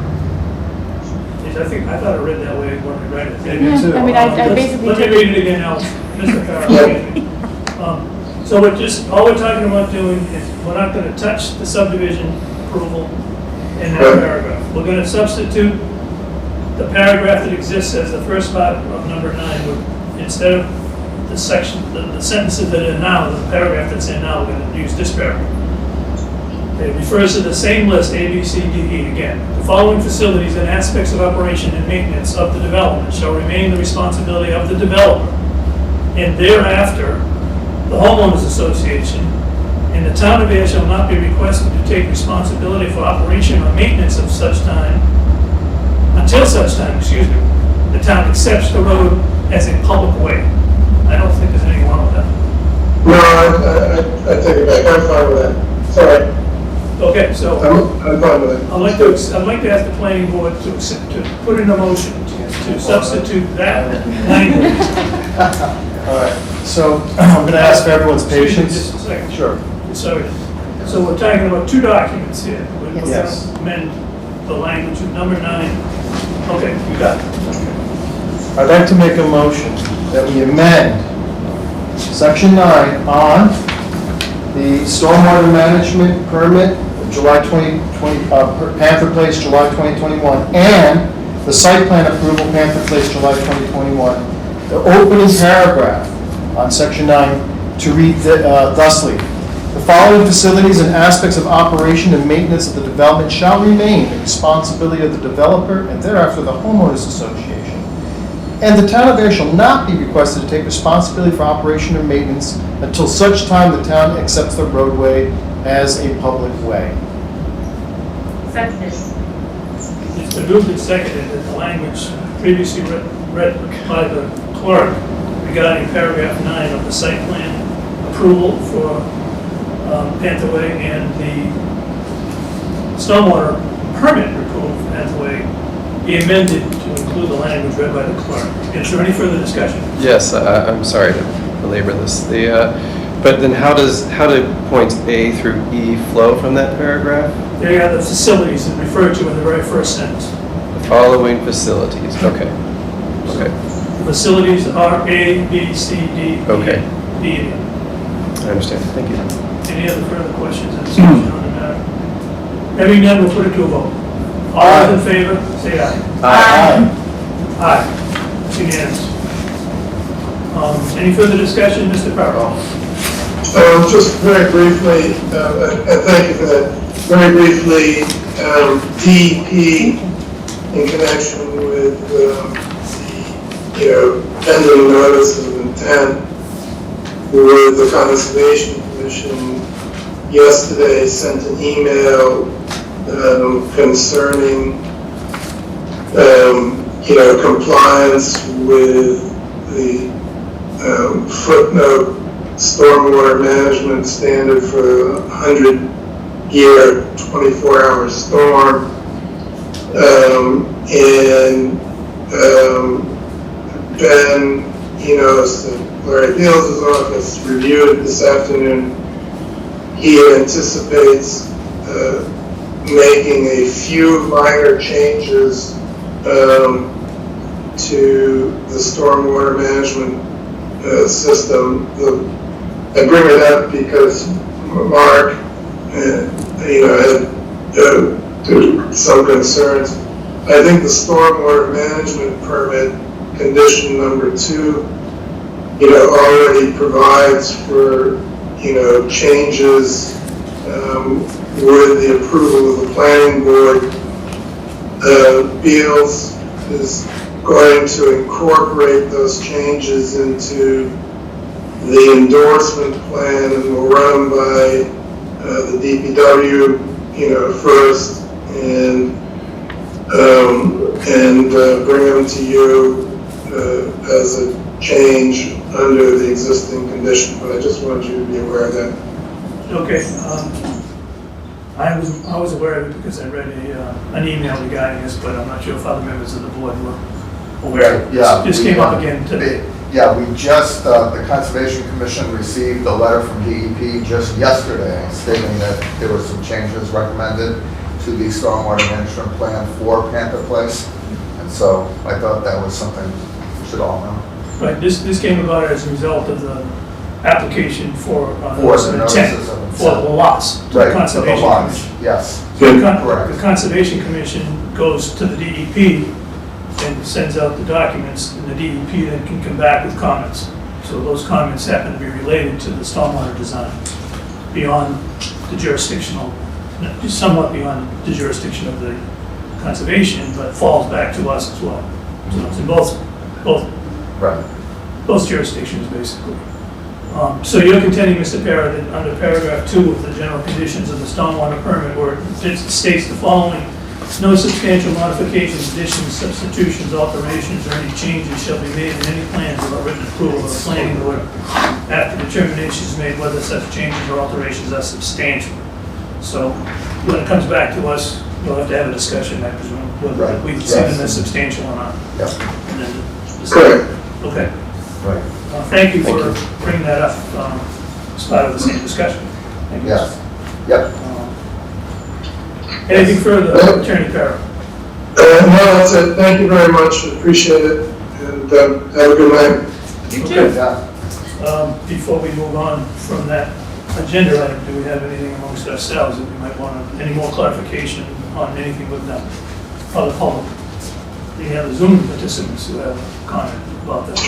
I thought I read that way when I read it. Yeah, I mean, I basically Let me took read it again now, Mr. Carroll. So all we're talking about doing is, we're not gonna touch the subdivision approval in that Right. paragraph. We're gonna substitute the paragraph that exists as the first part of number 9, instead of the section, the sentences that are now, the paragraph that's in now, we're gonna use this paragraph. It refers to the same list, A, B, C, D, E, again. The following facilities and aspects of operation and maintenance of the development shall remain the responsibility of the developer, and thereafter, the homeowners association, and the town of Ayer shall not be requested to take responsibility for operation or maintenance of such time, until such time, the town accepts the road as a public way. I don't think there's anything wrong with that. No, I take it back. I'm fine with that. Sorry. Okay, so I'm fine with it. I'd like to ask the planning board to put in a motion to substitute that language. All right, so I'm going to ask for everyone's Excuse me patience. just a second. Sure. Sorry. So we're talking about 2 documents here. We're going Yes. to amend the language of number 9. Okay, you got it. I'd like to make a motion that we amend section 9 on the stormwater management permit, July 2020, Panther Place, July 2021, and the site plan approval, Panther Place, July 2021. The opening paragraph on section 9 to read thusly: the following facilities and aspects of operation and maintenance of the development shall remain the responsibility of the developer and thereafter the homeowners association. And the town of Ayer shall not be requested to take responsibility for operation or maintenance until such time the town accepts the roadway as a public way. Seconded. It's been moved and seconded that the language previously read by the clerk regarding paragraph 9 of the site plan approval for Panther Way and the stormwater permit approval for Panther Way be amended to include the language read by the clerk. Is there any further discussion? Yes, I'm sorry to belabor this. But then how do points A through E flow from that paragraph? They are the facilities that referred to in the very first sentence. The following facilities, okay. Okay, Facilities are A, B, C, D, Okay. D, and E. I understand, thank you. Any other further questions or discussion on the matter? Having none, we'll put it to a vote. All those in favor, say aye. Aye. Aye. It's unanimous. Any further discussion, Mr. Farrell? Just very briefly, and thank you for that, very briefly, DEP in connection with pending notice of intent with the Conservation Commission yesterday sent an email concerning compliance with the footnote stormwater management standard for 100-year, 24-hour storm. Ben Enos at Larry Beals' office reviewed it this afternoon. He anticipates making a few minor changes to the stormwater management system. I bring it up because Mark, had some concerns. I think the stormwater management permit, condition number 2, already provides for, changes with the approval of the planning board. Beals is going to incorporate those changes into the endorsement plan, and will run by the DPW, first, and bring them to you as a change under the existing condition. But I just wanted you to be aware of that. Okay, I was aware of it because I read an email regarding this, but I'm not sure if other members of the board were aware. Yeah, This came up again today. Yeah, we just, the Conservation Commission received a letter from DEP just yesterday stating that there were some changes recommended to the stormwater management plan for Panther Place. And so I thought that was something we should all know. Right, this came about as a result of the application for For notice the of notices intent of for the intent. lots, to the Right, for the Conservation lots, Commission. yes. The Conservation Commission goes to the DEP and sends out the documents, and the DEP then can come back with comments. So those comments happen to be related to the stormwater design, beyond the jurisdictional, somewhat beyond the jurisdiction of the conservation, but falls back to us as well. So it's in Right. both jurisdictions, basically. So you're contending, Mr. Parra, that under paragraph 2 of the general conditions of the stormwater permit, where it states the following: no substantial modifications, additions, substitutions, alterations, or any changes shall be made in any plans without written approval of the planning board after determination is made whether such changes or alterations are substantial. So when it comes back to us, we'll have to have a discussion, I presume, whether Right. we see them as substantial or not. Yep. And then decide. Correct. Okay. Right. Thank you for bringing that up as part of the same discussion. Thank you. Yes. Yep. Anything further, Attorney Parra? No, that's it. Thank you very much. Appreciate it. And have a good night. You Okay, yeah. Before we move on from that agenda item, do we have anything amongst ourselves that we might want, any more clarification on anything with the public? Any other Zoom participants who have a comment about that?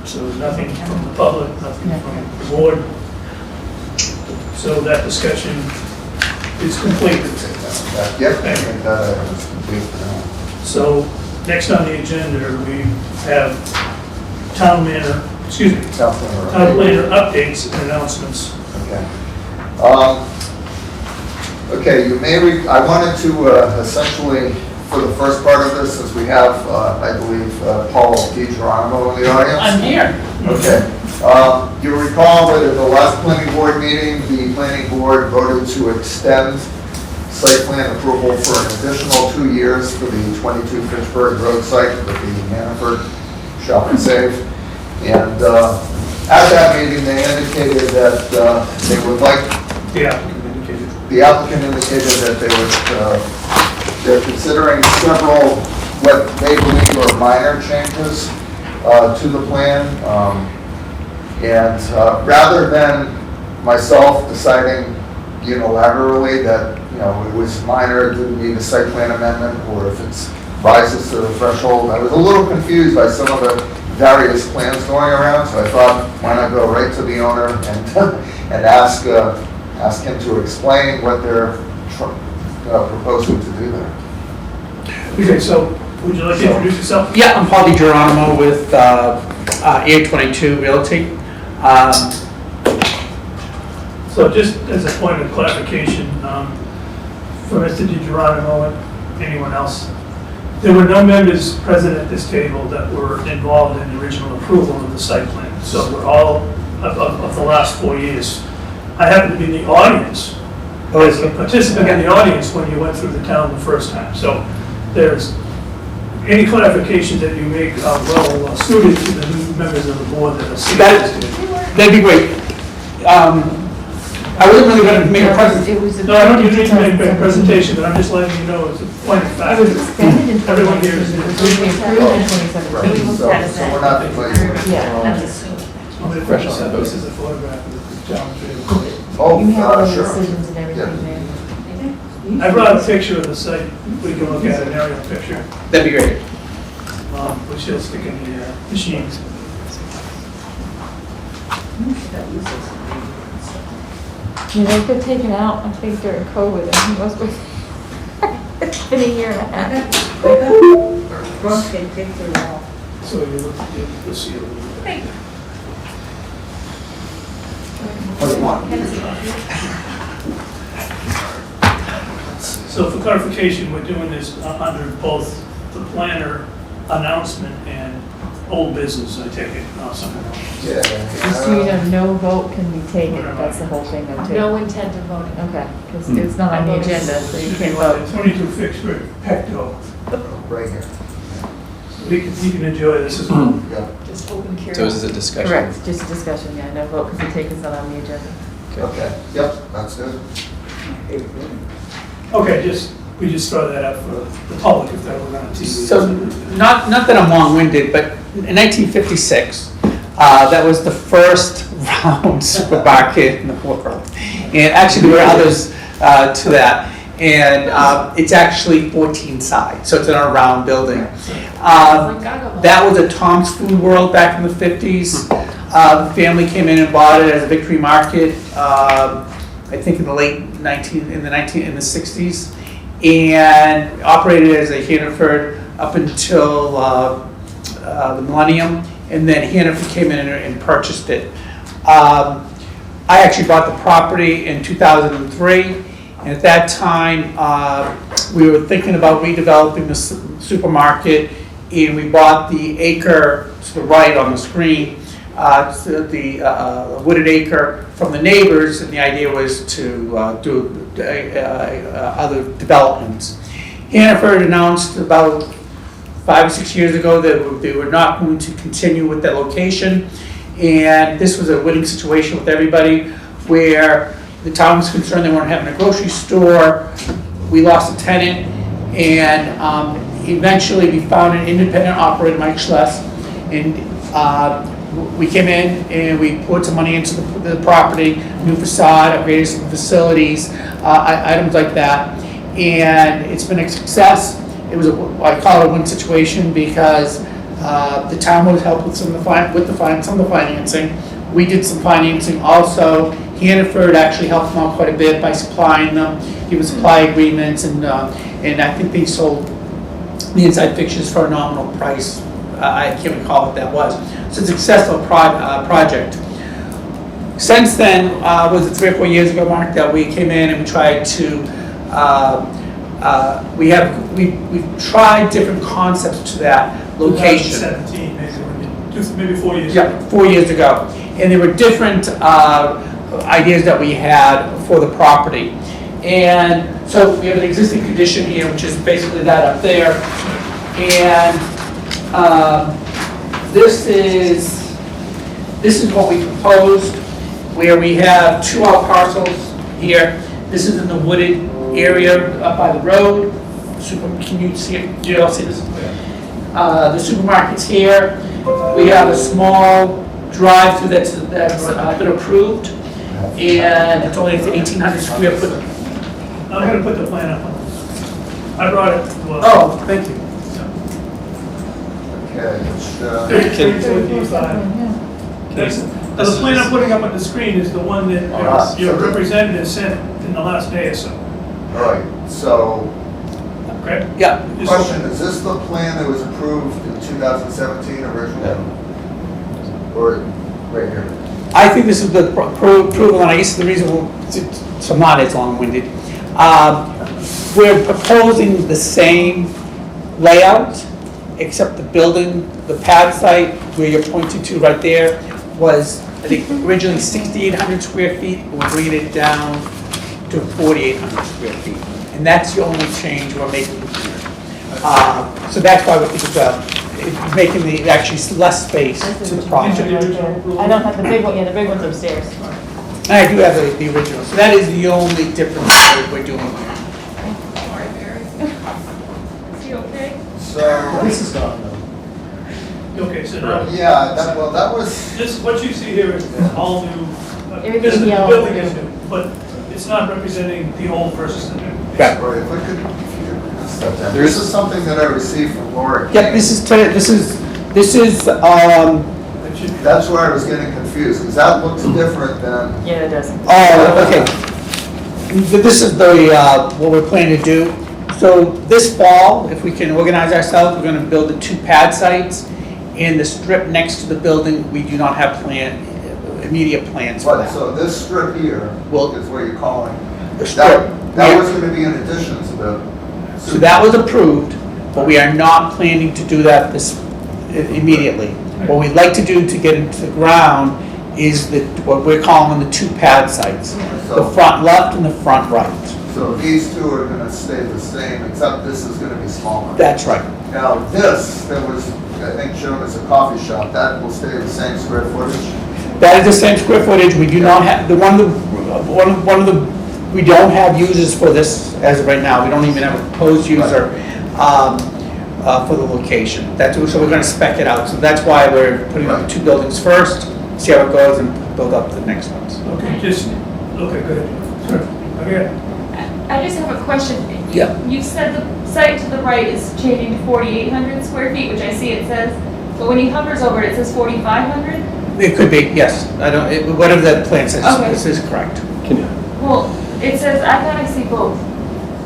So nothing from the public, nothing from the board. So that discussion is complete. Yep, I think that was complete now. So next on the agenda, we have town planner updates and announcements. Okay. Okay, you may, I wanted to essentially, for the first part of this, since we have, I believe, Paul DiGeronimo in the audience. I'm here. Okay. You recall that at the last planning board meeting, the planning board voted to extend site plan approval for an additional 2 years for the 22 Fitchburg Road site with the Hannaford Shop and Save. And at that meeting, they indicated that they would like, the applicant indicated that they would, they're considering several what they believe are minor changes to the plan. And rather than myself deciding unilaterally that, it was minor, didn't need a site plan amendment, or if it rises to the threshold, I was a little confused by some of the various plans going around, so I thought, why not go right to the owner and ask him to explain what they're proposing to do there. Okay, so would you like to introduce yourself? Yeah, I'm Paul DiGeronimo with Ayer 22 Realty. So just as a point of clarification, for Mr. DiGeronimo and anyone else, there were no members present at this table that were involved in the original approval of the site plan. So we're all, of the last 4 years. I happened to be in the audience, as a participant in the audience when you went through the town the first time. So there's, any clarification that you make are well suited to the new members of the board that are seeing this. That'd be great. I wasn't really gonna make a presentation. It was. No, I don't need to make a presentation, but I'm just letting you know it's a point of fact. It was extended in Everyone here is. 2017. It was originally approved in 2017. Right, so we're not familiar with it. Yeah, that's. I'm gonna Fresh finish on up. those. This is a photograph of the geometry. Oh, You have all the sure. decisions and everything there. I brought a picture of the site. We can look at an aerial picture, That'd be great. which he'll stick in the machines. Yeah, they got taken out, I think during COVID, and he was with, it's been a year and a half. So you'll see a little bit. So for clarification, we're doing this under both the planner announcement and old business, I take it, not something else. Yeah. Just so you know, no vote can be taken, that's the whole thing though too. No intent of voting. Okay, because it's not on the agenda, so you can't vote. 22 fixed for Pecto. Right here. You can enjoy this as well. Yeah. Just open So this is a discussion. Correct, just a discussion, yeah, no vote can be taken, it's not on the agenda. Okay. Yep, that's good. Okay, we just throw that out for the public if they're on TV. So, not that I'm long-winded, but in 1956, that was the first round supermarket in the world. And actually, there were others to that. And it's actually 14 sides, so it's in a round building. That was a Tom's Food World back in the 50s. The family came in and bought it as a Victory Market, I think in the in the 60s, and operated as a Hannaford up until the millennium, and then Hannaford came in and purchased it. I actually bought the property in 2003. And at that time, we were thinking about redeveloping the supermarket, and we bought the acre to the right on the screen, the wooded acre from the neighbors, and the idea was to do other developments. Hannaford announced about 5 or 6 years ago that they were not going to continue with that location, and this was a winning situation with everybody, where the town was concerned they weren't having a grocery store. We lost a tenant, and eventually we found an independent operator, Mike Schless, and we came in and we poured some money into the property, new facade, upgraded some facilities, items like that, and it's been a success. It was I call it a win situation because the town would help with some of the financing. We did some financing also. Hannaford actually helped them out quite a bit by supplying them, giving supply agreements, and I think they sold the inside fixtures for a nominal price. I can't recall what that was. So it's a successful project. Since then, was it 3 or 4 years ago, Mark, that we came in and we tried to, we've tried different concepts to that location. 2017, maybe 4 years. Yeah, 4 years ago. And there were different ideas that we had for the property. And so we have an existing condition here, which is basically that up there. And this is what we proposed, where we have 2 out parcels here. This is in the wooded area up by the road. Can you see it? Do you all see this? The supermarket's here. We have a small drive-through that's been approved, and it's only 1,800 square foot. I'm gonna put the plan up. I brought it. Well, Oh, thank you. Okay, it's, 3255. The plan I'm putting up on the screen is the one that your representative sent in the last day or so. all right, so, Okay? Yeah. question, is this the plan that was approved in 2017 originally? Or, right here? I think this is the approval, and I guess the reason, so I'm not as long-winded. We're proposing the same layout, except the building, the pad site, where you're pointing to right there, was, I think, originally 6,800 square feet. We're bringing it down to 4,800 square feet. And that's the only change we're making here. So that's why we think it's making actually less space to the project. I don't have the big one, yeah, the big one's upstairs. I do have the original, so that is the only difference that we're doing here. Sorry, Barry. Is he okay? So, This is not, Okay, so now, yeah, that was, this, what you see here is all new. Everything's just the yellow. building is new, but it's not representing the old versus the new. Right. or if I could, if you could step down. This is something that I received from Laura. Yep, King. this is, It should be- That's where I was getting confused, because that looks different than, Yeah, it doesn't. oh, okay. This is the, what we're planning to do. So this fall, if we can organize ourselves, we're gonna build the 2 pad sites. In the strip next to the building, we do not have immediate plans for but, that. so this strip here Well- is what you're calling. The strip, That yeah. was gonna be in addition to the. So that was approved, but we are not planning to do that immediately. What we'd like to do to get into the ground is what we're calling the 2 pad sites. The So, front left and the front right. so these two are gonna stay the same, except this is gonna be smaller. That's right. Now, this, that was, I think, shown as a coffee shop, that will stay the same square footage? That is the same square footage. We do not have, we don't have users for this as of right now. We don't even have a proposed user for the location. So we're gonna spec it out. So that's why we're putting up the 2 buildings first, see how it goes, and build up the next ones. Okay, okay, good. Sure. Okay. I just have a question. Yeah. You said the site to the right is changing to 4,800 square feet, which I see it says, but when he hovers over it, it says 4,500? It could be, yes. Whatever the plan says, Okay. this is correct. Well, it says, I thought I see both.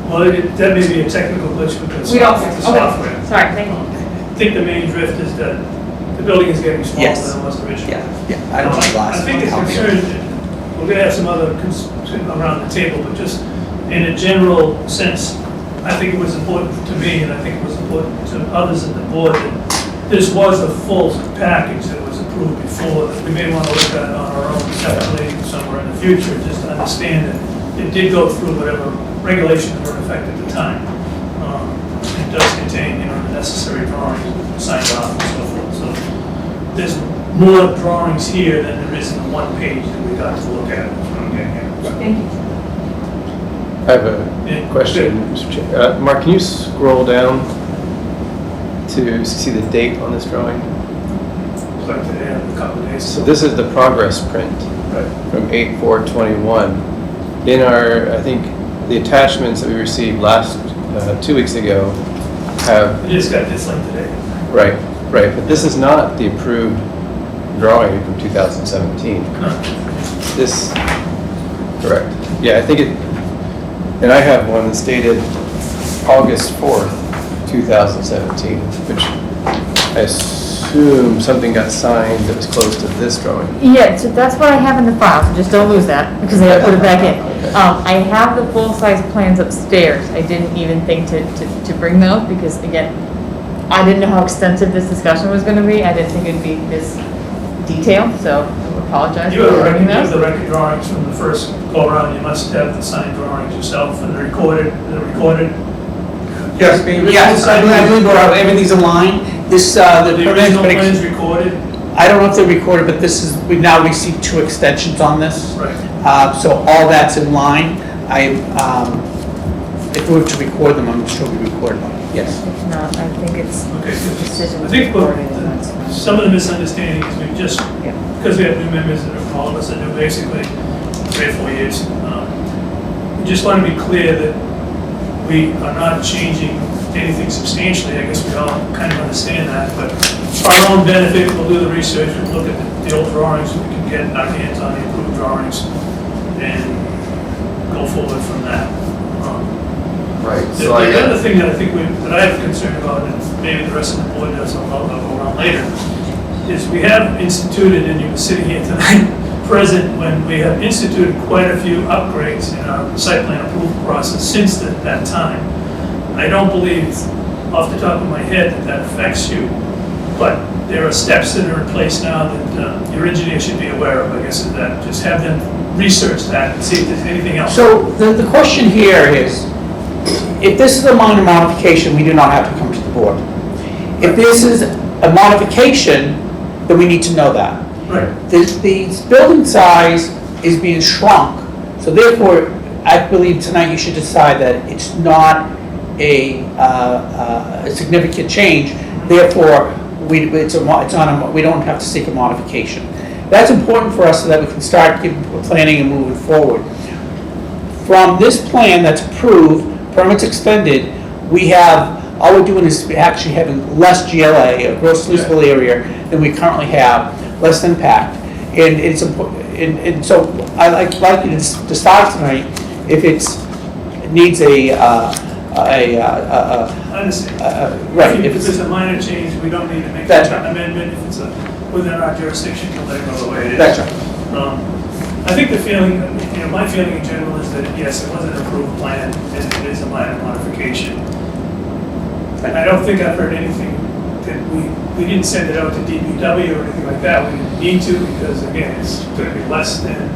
Well, that may be a technical glitch with the We don't, the okay, software. sorry, thank you. I think the main drift is that the building is getting smaller Yes. than it was originally. Yeah, I don't have I glasses. think the concern, we're gonna have some other around the table, but just in a general sense, I think it was important to me, and I think it was important to others at the board, that this was a full package that was approved before, that we may want to look at on our own separately somewhere in the future, just to understand that it did go through whatever regulations were in effect at the time. It does contain, the necessary drawings, signed off and so forth, so there's more drawings here than there is in the one page that we got to look at. That's what I'm getting at. Thank you. I have a Yeah, question, Mr. Chair. Mark, can you scroll down to see the date on this drawing? It's like today, a couple of days. So this is the progress print from 8/4/21. In our, I think, the attachments that we received 2 weeks ago have, I just got this like today. right, but this is not the approved drawing from 2017. This, correct. Yeah, I think it, and I have one that's dated August 4th, 2017, which I assume something got signed that was close to this drawing. Yeah, so that's what I have in the file, so just don't lose that, because I gotta put it back in. I have the full-size plans upstairs. I didn't even think to bring those, because again, I didn't know how extensive this discussion was gonna be. I didn't think it'd be this detailed, so I apologize You for have bringing the those. record drawings from the first go-around, you must have the signed drawings yourself, and they're recorded. Yes, I believe everything's in line. This, the The permit's original been plans recorded, I don't know if they're recorded, but this is, we've now received 2 extensions on this. right. So all that's in line. If we were to record them, I'm sure we recorded them, yes. If not, I think it's Okay, decision I was think what, recorded, and that's fine. some of the misunderstandings, we've just, Yeah. because we have new members that are, all of us that do basically 3 or 4 years, we just want to be clear that we are not changing anything substantially. I guess we all kind of understand that, but for our own benefit, we'll do the research, we'll look at the old drawings, we can get our hands on the approved drawings, and go forward from that. Right, The so I the other got, thing that I think that I have concern about, and maybe the rest of the board does, I'll go around later, is we have instituted, and you were sitting here tonight, present, when we have instituted quite a few upgrades in our site plan approval process since that time. I don't believe, off the top of my head, that affects you, but there are steps that are in place now that your engineer should be aware of, I guess, is that just have them research that and see if there's anything else. So the question here is, if this is a minor modification, we do not have to come to the board. If this is a modification, then we need to know that. Right. The building size is being shrunk. So therefore, I believe tonight you should decide that it's not a significant change. Therefore, we don't have to seek a modification. That's important for us so that we can start planning and moving forward. From this plan that's approved, permits extended, we have, all we're doing is actually having less GLA, a gross leasable area, than we currently have, less impact. And it's important, and so I like you to start tonight if it needs I understand. right. If it's a minor change, we don't need to make That's an right. amendment. If it's within our jurisdiction, we'll let it go the way it is. That's right. I think the feeling, my feeling in general is that, yes, it was an approved plan, and it is a minor modification. And I don't think I've heard anything that we didn't send it out to DPW or anything like that. We didn't need to, because again, it's going to be less than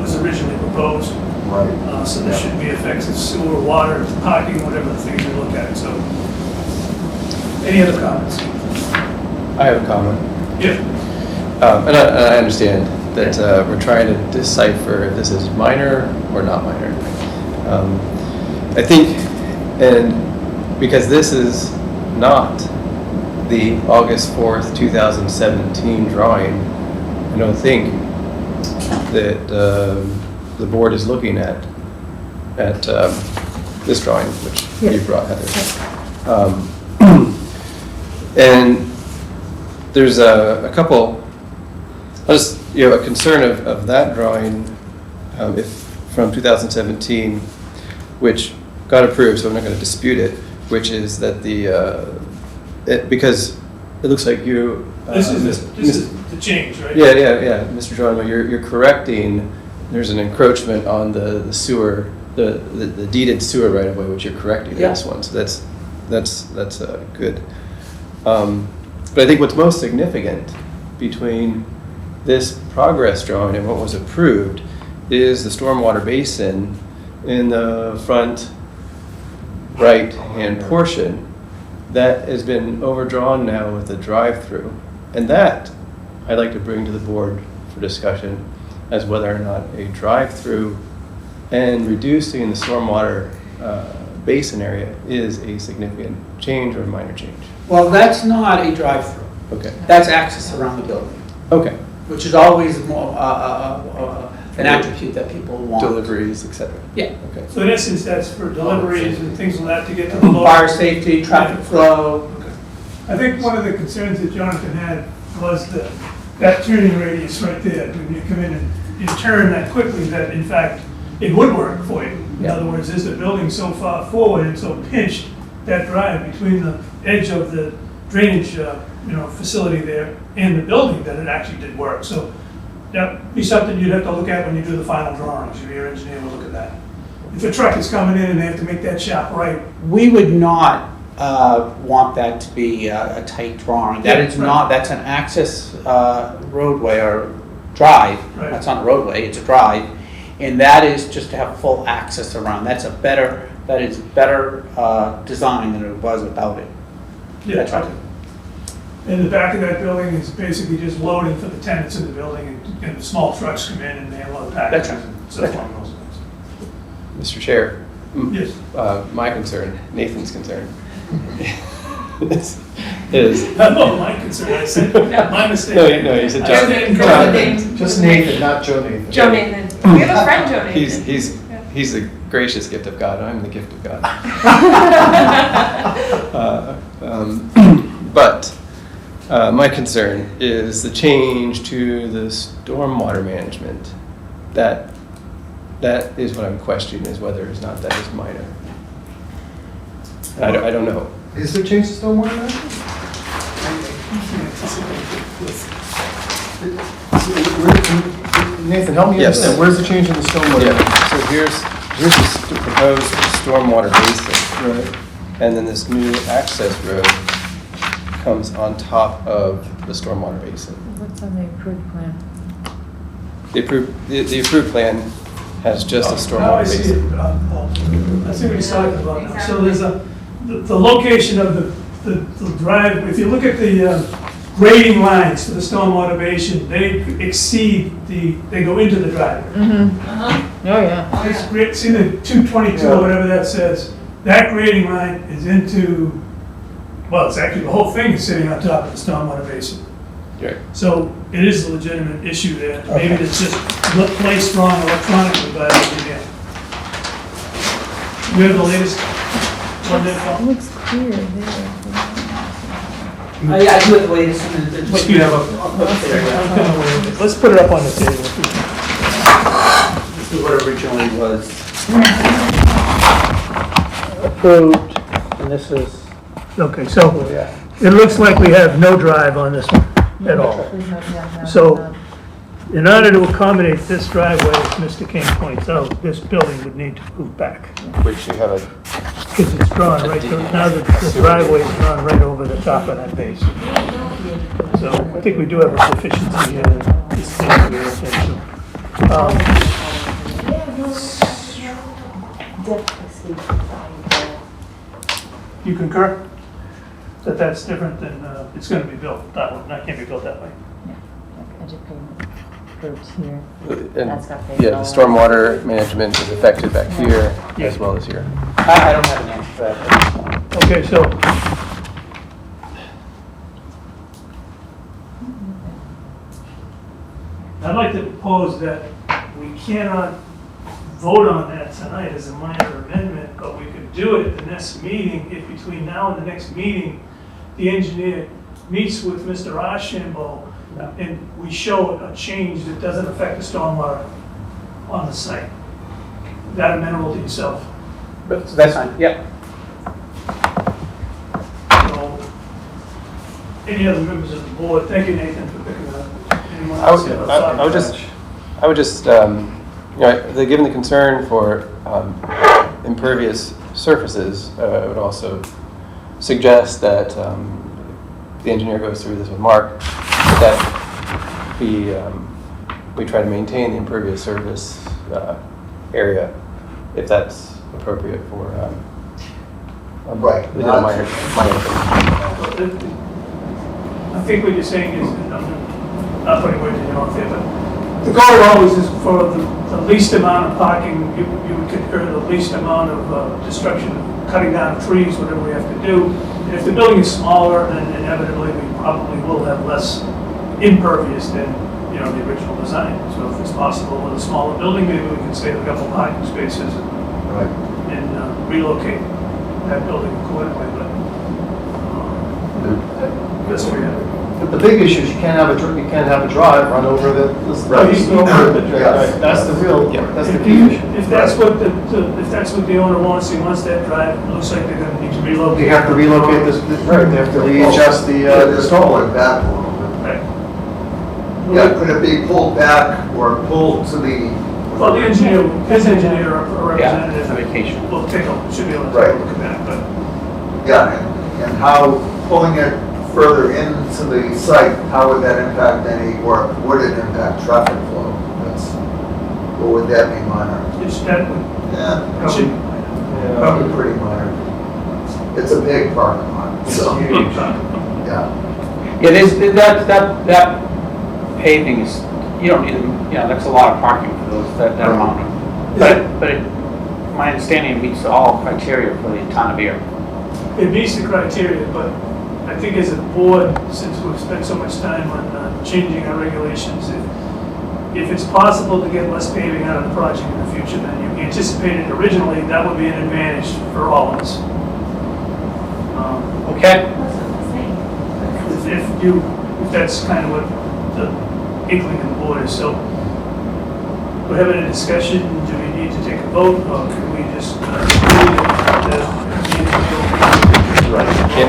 was originally proposed. Right. So there shouldn't be effects of sewer, water, parking, whatever the things we look at, so. Any other comments? I have a comment. Yeah. And I understand that we're trying to decipher if this is minor or not minor. I think, and because this is not the August 4th, 2017 drawing, I don't think that the board is looking at this drawing, which you brought, Heather. And there's a couple, a concern of that drawing, if from 2017, which got approved, so I'm not going to dispute it, which is that because it looks like you. This is the change, right? Yeah. Mr. Geronimo, you're correcting. There's an encroachment on the sewer, the deeded sewer right of way, which you're correcting in this one. So that's good. But I think what's most significant between this progress drawing and what was approved is the stormwater basin in the front right-hand portion that has been overdrawn now with a drive-through. And that I'd like to bring to the board for discussion as whether or not a drive-through and reducing the stormwater basin area is a significant change or a minor change. Well, that's not a drive-through. Okay. That's access around the building, Okay. which is always more an attribute that people want. Deliveries, etc. Yeah. Okay. So in essence, that's for deliveries and things like that to get to the local. Fire safety, traffic flow. I think one of the concerns that Jonathan had was that turning radius right there. When you come in and you turn that quickly, that in fact, it would work for you. In Yeah. other words, is the building so far forward and so pinched, that drive between the edge of the drainage, facility there and the building, that it actually did work. So that'd be something you'd have to look at when you do the final drawings. Your engineer will look at that. If a truck is coming in and they have to make that shop right, We would not want that to be a tight drawing. That is Right. not, that's an access roadway or drive. Right. That's not a roadway, it's a drive. And that is just to have full access around. That is better design than it was without it. yeah. That's right. And the back of that building is basically just loading for the tenants in the building, and the small trucks come in and they unload packages That's right. and stuff along those lines. Mr. Chair, Yes. my concern, Nathan's concern, is No, my concern, I said, my mistake. No, you said I John. said John. incorrectly. Just Nathan, not Joe Nathan. Joe Nathan. We have a friend, Joe Nathan. he's the gracious gift of God. I'm the gift of God. But my concern is the change to the stormwater management. That is what I'm questioning, is whether or not that is minor. I don't know. Is there change to stormwater management? Nathan, help me Yes. understand. Where's the change in the stormwater? Yeah, so here's the proposed stormwater basin. Right. And then this new access road comes on top of the stormwater basin. What's on the approved plan? The approved plan has just a Now I stormwater see basin. it, Paul. I see what he's talking about now. So there's the location of the drive, if you look at the grading lines to the stormwater basin, they exceed they go into the driveway. Uh-huh. Oh, yeah. See the 222 or whatever that says, that grading line is into, well, it's actually, the whole thing is sitting on top of the stormwater basin. Right. So it is a legitimate issue there. Maybe it's just placed wrong electronically by the engineer. We have the latest one there, It Paul? looks clear there. Yeah, I do it the latest one, and what you have, I'll put it there. Let's put it up on the table. This is what originally was approved, and this is Okay, so where we are. it looks like we have no drive on this one at all. So, in order to accommodate this driveway, as Mr. King points out, this building would need to move back. Which you have a, Because it's drawn right, now the driveway is drawn right over the top of that base. So I think we do have a sufficiency here. This thing to be attention to. You concur that that's different than, it's gonna be built that way, that can't be built that way? Edge of pavement groups here. and, That's got paved yeah, the all stormwater management is affected back here as well as here. I don't have an answer for that. Okay, so I'd like to propose that we cannot vote on that tonight as a minor amendment, but we could do it at the next meeting. If between now and the next meeting, the engineer meets with Mr. Archambault and we show a change that doesn't affect the stormwater on the site. Is that amenable to yourself? But, so that's fine, yeah. So, any other members of the board? Thank you, Nathan, for picking it up. Anyone I else would, have a I thought I would on just, that? I would just, given the concern for impervious surfaces, I would also suggest that the engineer goes through this with Mark, that we try to maintain the impervious surface area, if that's appropriate for Right. minor. I think what you're saying is, and I'm not putting words in your mouth here, but the goal always is for the least amount of parking, you would concur the least amount of destruction, cutting down trees, whatever we have to do. And if the building is smaller, then inevitably we probably will have less impervious than, the original design. So if it's possible with a smaller building, maybe we can save a couple parking spaces Right. and relocate that building accordingly, but that's where we have it. But the big issue is you can't have a drive run over the Right. Right. That's the real, Yeah. that's the If key you, issue. if that's what the owner wants, he wants that drive, it looks like they're gonna need to relocate. They have to relocate this, right, they have to readjust the Just pull stormwater. it back a little bit. Right. Yeah, could it be pulled back or pulled to the? Well, the engineer, his engineer or Yeah, representative. it's a vacation. Will should be able to Right. take a look at that, but Yeah, and how pulling it further into the site, how would that impact or would it impact traffic flow? Or would that be minor? that Yeah, should. probably pretty minor. It's a big parking lot, so, yeah. Yeah, that paving is, you don't need, that's a lot of parking for those, that amount of. But my understanding it meets all criteria for the town of Ayer. It meets the criteria, but I think as a board, since we've spent so much time on changing our regulations, if it's possible to get less paving out of the project in the future than you anticipated originally, that would be an advantage for all of us. Okay? If that's kind of what the inkling of the board is, so we're having a discussion, do we need to take a vote, or can we just Right. Yeah,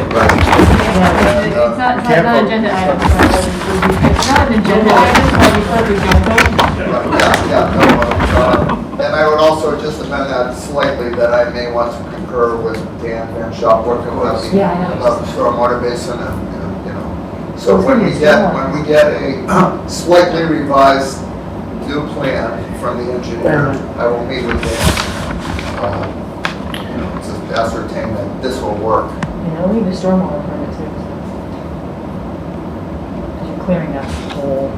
it's not an agenda item. It's not an agenda item, but we probably don't vote. And I would also just amend that slightly, that I may want to concur with Dan Van Schopwork about the stormwater basin and. So when we get a slightly revised new plan from the engineer, I will meet with Dan. To ascertain that this will work. I'll leave the stormwater permit too. clearing that whole.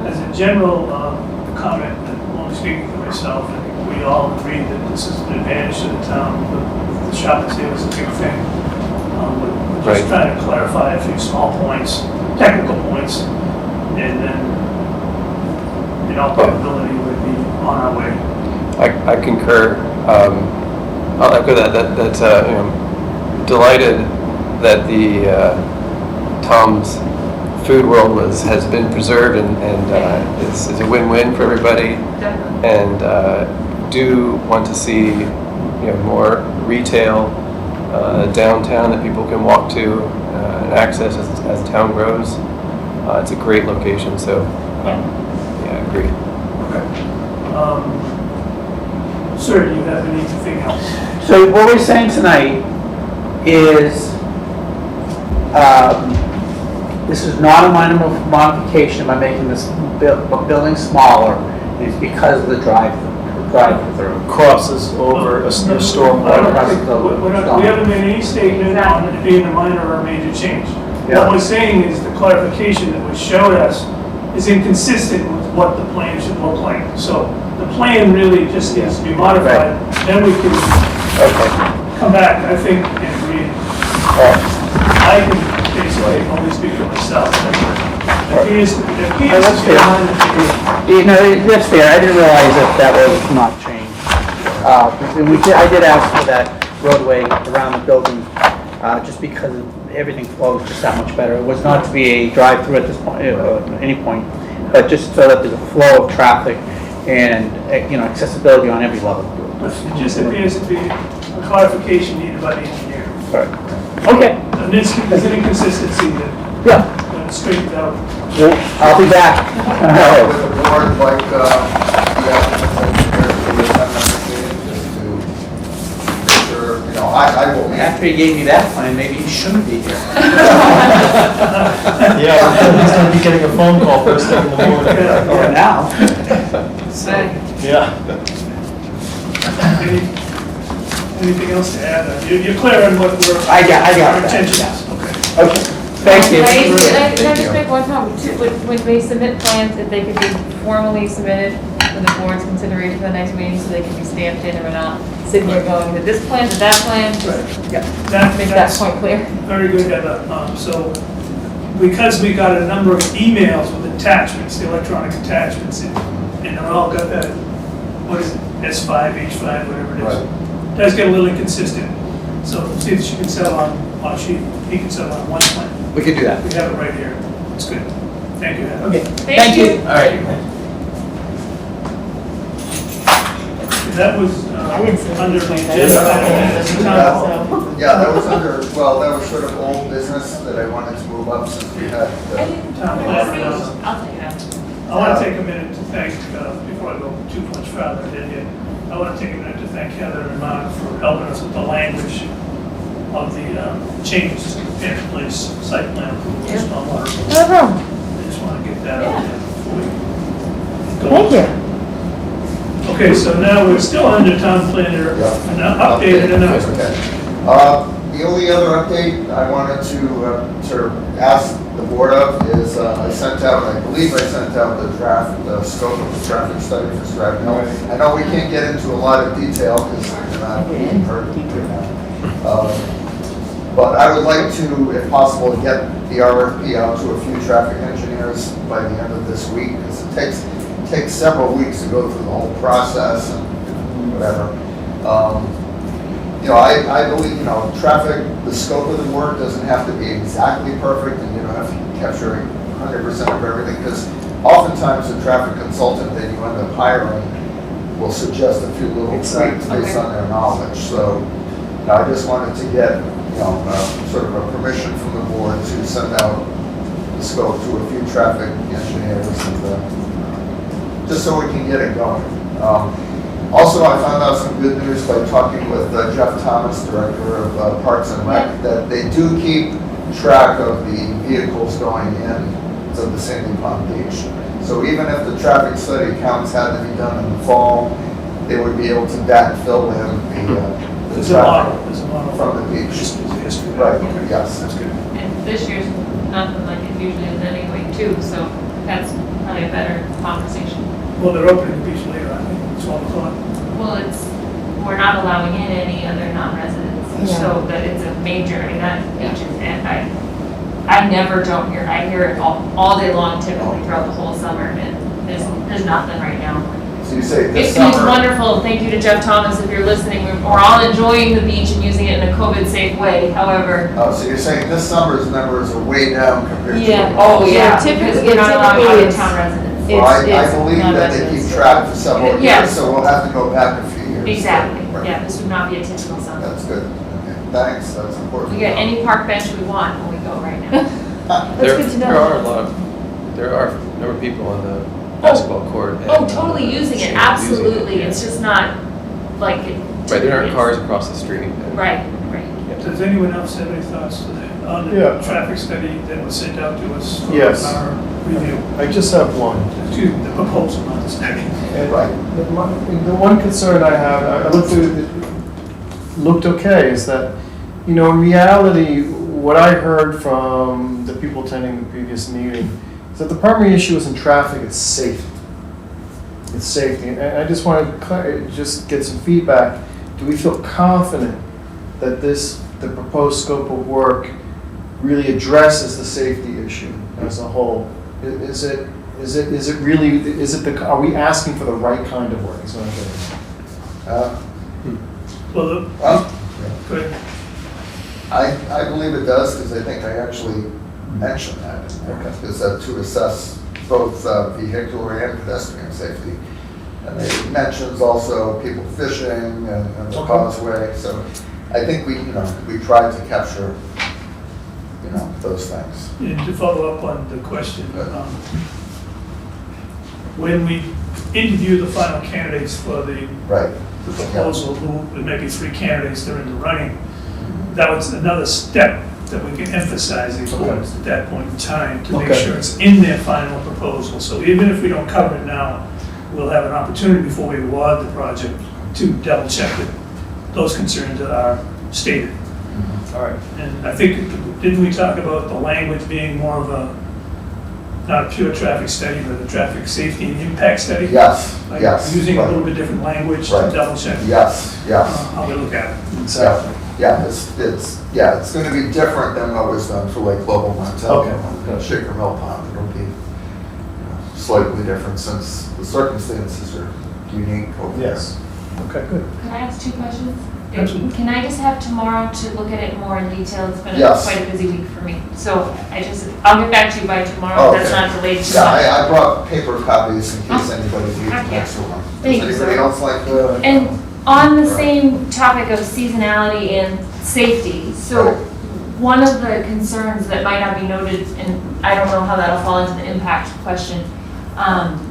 As a general comment, and only speaking for myself, I think we all agree that this is an advantage to the town. The shopping sale is a big thing. We're Right. just trying to clarify a few small points, technical points, and then in all probability we'd be on our way. I concur. I'll echo that, you know, delighted that the Tom's Food World has been preserved and is a win-win for everybody. Definitely. And do want to see, you know, more retail downtown that people can walk to and access as town grows. It's a great location, so yeah, agreed. Sir, do you have anything else? So what we're saying tonight is, this is not a minor modification by making this building smaller. It's because of the drive-through. Crosses over a storm. I don't think, we haven't made any statement on it being a minor or a major change. Yeah. What we're saying is the clarification that was showed us is inconsistent with what the plan should look like. So the plan really just needs to be modified, then we can come back, I think, and I can basically only speak for myself. It appears to be You know, that's fair. I didn't realize that was not changed. I did ask for that roadway around the building, just because everything flows just that much better. It was not to be a drive-through at this point, at any point, but just so that there's a flow of traffic and, you know, accessibility on every level. It just appears to be a clarification needed by the engineer. Right. Okay. And there's an inconsistency that Yeah. straightened out. Well, I'll be back. Would the board like the applicant's engineer to attend that meeting just to make sure, you know, I will be. After he gave me that plan, maybe he shouldn't be here. Yeah, he's gonna be getting a phone call first thing in the morning. Or now. Yeah. Anything else to add? You're clear on what I got our that. intention is? Okay. Okay. Thank you. Can I just make one comment? When they submit plans, if they could be formally submitted for the board's consideration for the next meeting, so they can be stamped in, and we're not sitting here going to this plan, to that plan, just make that That's point clear. very good, Heather. So because we got a number of emails with attachments, the electronic attachments, and they're all got that, what is it, S5, H5, whatever it is. Right. Does get a little inconsistent. So see if she can settle on she, he can settle on one plan. We could do that. We have it right here. It's good. Thank you, Heather. Okay. Thank you. All right. That was didn't see under the that. agenda. Yeah, that was under, well, that was sort of old business that I wanted to move up since we had, Town planner. I'll take that. I want to take a minute to thank, before I go too much further ahead here, I want to take a minute to thank Heather and Mark for helping us with the language of the changes to the Panther Place site plan approval. Yeah. Stormwater. No problem. I just want to get that out there before we go. Thank you. Okay, so now we're still under town planner, an updated announcement. Okay. The only other update I wanted to sort of ask the board of is I believe I sent out the scope of the traffic study for Stratton Hill. I know we can't get into a lot of detail because we're not being heard right now. But I would like to, if possible, get the RFP out to a few traffic engineers by the end of this week because it takes several weeks to go through the whole process and whatever. You know, I believe, you know, traffic, the scope of the work doesn't have to be exactly perfect and you don't have to be capturing 100% of everything because oftentimes the traffic consultant that you end up hiring will suggest a few little tweaks based on their knowledge. So you know, I just wanted to get, you know, sort of a permission from the board to send out the scope to a few traffic engineers and just so we can get it going. Also, I found out some good news by talking with Jeff Thomas, Director of Parks and Rec, that they do keep track of the vehicles going in to the Sandy Pond Beach. So even if the traffic study counts had to be done in the fall, they would be able to backfill in the There's a traffic model from the beach. Just as a history. Right, Okay. yes. That's good. And this year's nothing like it usually is anyway too, so that's probably a better conversation. Well, they're opening the beach later, I think, 12 o'clock. Well, we're not allowing in any other non-residents, so that it's a major, I mean, that beach is, and I never don't hear, I hear it all day long typically throughout the whole summer, and there's nothing right now. So you say It this seems summer, wonderful, thank you to Jeff Thomas if you're listening, we're all enjoying the beach and using it in a COVID-safe way, however. so you're saying this summer's numbers are way down compared to. Oh, Yeah, yeah, typically- because we're not allowing typically out-of-town residents. Well, I It's believe not that they residents. keep track for several Yes. years, so we'll have to go back a few years. Exactly, Right. yeah, this would not be a typical summer. That's good. Okay, thanks, that's important. We get any park bench we want when we go right now. There good to know. there are a lot of, there are a number of people on the basketball court. and, Oh, totally using it, absolutely, yeah. it's just not like it. Right, there aren't is. cars across the street. Right, right. Does anyone else have any thoughts on the Yeah. traffic study that was sent out to us for Yes. our review? I just have one. Excuse me, the proposal, not the study. And Right. The one concern I have, I looked through, it looked okay, is that, in reality, what I heard from the people attending the previous meeting is that the primary issue isn't traffic, it's safety. It's safety, and I just wanted to just get some feedback. Do we feel confident that the proposed scope of work really addresses the safety issue as a whole? Is it really, are we asking for the right kind of work? Is what I'm getting at. Well, Well, good. I believe it does, because I think I actually mentioned that. Okay. Is that to assess both vehicular and pedestrian safety. And it mentions also people fishing and the Okay. causeway, so I think we tried to capture, those things. And to follow up on the question, when we interview the final candidates for the Right. proposal, there may be 3 candidates that are in the running, that was another step that we can emphasize the importance at that point in time to make Okay. sure it's in their final proposal. So even if we don't cover it now, we'll have an opportunity before we award the project to double check that those concerns are stated. All right. And I think, didn't we talk about the language being more of a, not a pure traffic study, but a traffic safety and impact study? Yes, Like yes. using a right. little bit different language to Right. double check Yes, yes. how we look at it. Exactly. Yeah, it's going to be different than what was done for like Global Montell Okay. and Shaker Mill Pond. It'll be slightly different since the circumstances are unique over there. Yes. Okay, good. Could I ask 2 questions? Absolutely. Can I just have tomorrow to look at it more in detail? It's been Yes. quite a busy week for me. So I'll get back to you by tomorrow, if that's Okay. not delayed too Yeah, much. I brought paper copies in case Oh, anybody needs heck an yeah. extra one. Thank Does you, anybody sir. else like to? And on the same topic of seasonality and safety, so Right. one of the concerns that might not be noted, and I don't know how that'll fall into the impact question,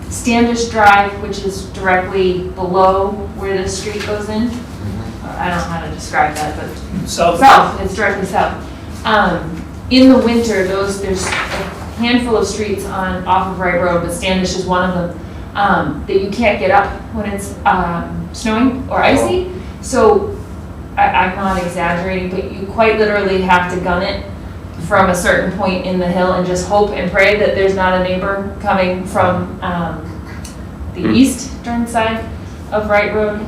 Standish Drive, which is directly below where the street goes in. I don't know how to describe that, but South. south, it's directly south. In the winter, there's a handful of streets off of Wright Road, but Standish is one of them, that you can't get up when it's snowing or icy. So I'm not exaggerating, but you quite literally have to gun it from a certain point in the hill and just hope and pray that there's not a neighbor coming from the eastern side of Wright Road.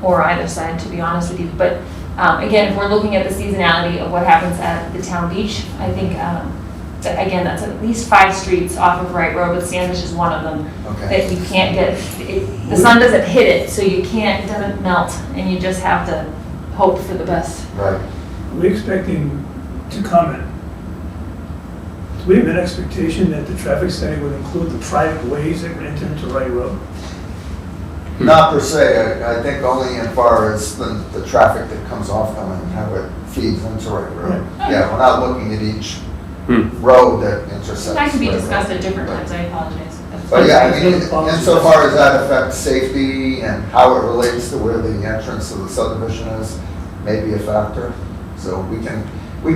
Or either side, to be honest with you. But again, if we're looking at the seasonality of what happens at the town beach, I think, that again, that's at least 5 streets off of Wright Road, but Standish is one of them, Okay. that you can't get, the sun doesn't hit it, so you can't, it doesn't melt, and you just have to hope for the best. Right. We're expecting to comment. Do we have an expectation that the traffic study would include the private ways that would enter into Wright Road? Not per se, I think only as far as the traffic that comes off them and how it feeds into Wright Road. Yeah, we're not looking at each road that intersects. That could be Wright discussed Road. at different times, I apologize. But yeah, I mean, insofar as that affects safety and how it relates to where the entrance to the subdivision is, may be a factor. So we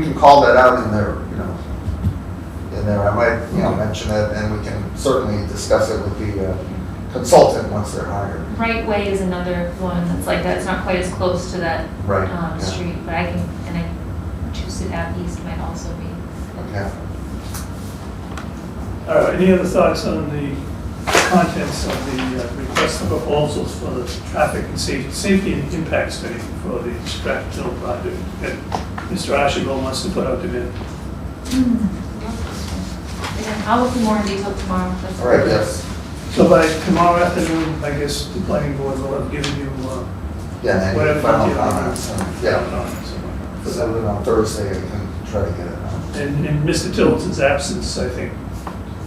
can call that out in there, in there. I might, mention it, and we can certainly discuss it with the consultant once they're hired. Right Way is another one that's like that, it's not quite as close to that Right, yeah. street, but I Massachusetts Ave East might also be. Yeah. All right, any other thoughts on the contents of the request for proposals for the traffic and safety and impact study for the scrap metal project that Mr. Ashenville wants to put out to bid? Again, I'll look more in detail tomorrow. That's All right, yes. So by tomorrow afternoon, I guess the planning board will have given you Yeah, and whatever any final detail you comments, and, yeah, so then on Thursday, we can try to get it out. And in Mr. Tillotson absence, I think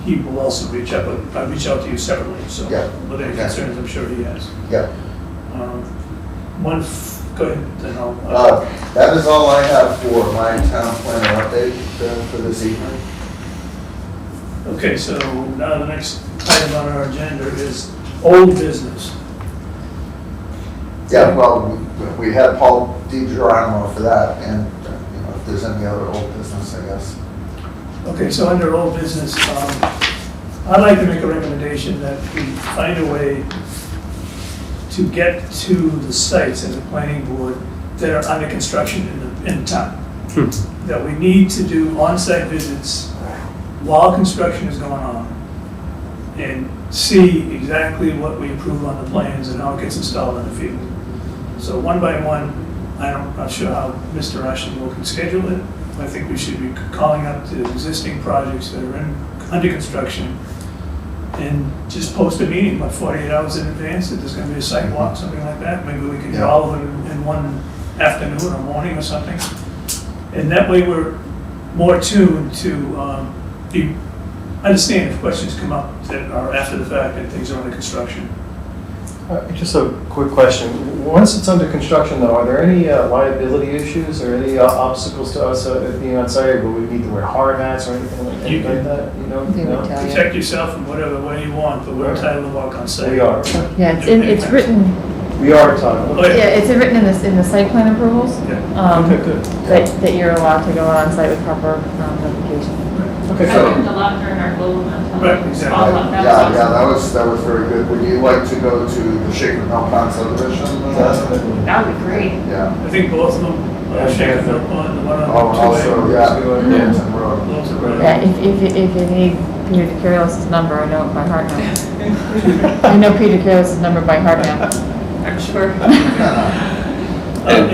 he will also reach out, but I'll reach out to you separately, so Yeah. with any Okay. concerns, I'm sure he has. Yeah. Go ahead, then That is all I have for my town planner update for this evening. Okay, so now the next item on our agenda is old business. Yeah, well, we had Paul DiGiorno for that, and, if there's any other old business, I guess. Okay, so under old business, I'd like to make a recommendation that we find a way to get to the sites as a planning board that are under construction in town. That we need to do on-site visits while construction is going on and see exactly what we approve on the plans and how it gets installed in the field. So one by one, I'm not sure how Mr. Ashenville can schedule it. I think we should be calling up the existing projects that are under construction and just post a meeting, like 48 hours in advance, that there's gonna be a site walk, something like that. Maybe we can get all of them in one afternoon or morning or something. And that way we're more tuned to understand if questions come up that are after the fact and things are under construction. Just a quick question. Once it's under construction though, are there any liability issues or any obstacles to us being on site? Will we need to wear hard hats or anything like You like that? You know? They would No? tell you. Protect yourself in whatever way you want, but we're entitled to walk on site. We are. Yeah, it's written, We are talking. Oh, yeah. it's written in the site plan approvals. Yeah. Okay, good. That you're allowed to go on site with proper notification. Okay, I good. learned a lot during our global mentality. Right, exactly. All of Yeah, that was yeah, awesome. that was very good. Would you like to go to the Shaker Mill Pond subdivision? Definitely. That would be great. Yeah. I think both of them, Shaker Mill Pond, the one Oh, on also, 2A. yeah, Yeah. Littleton Road. Littleton Road. Yeah, if you need Peter DeCurios's number, I know it by heart now. I know Peter DeCurios's number by heart now. I'm sure. And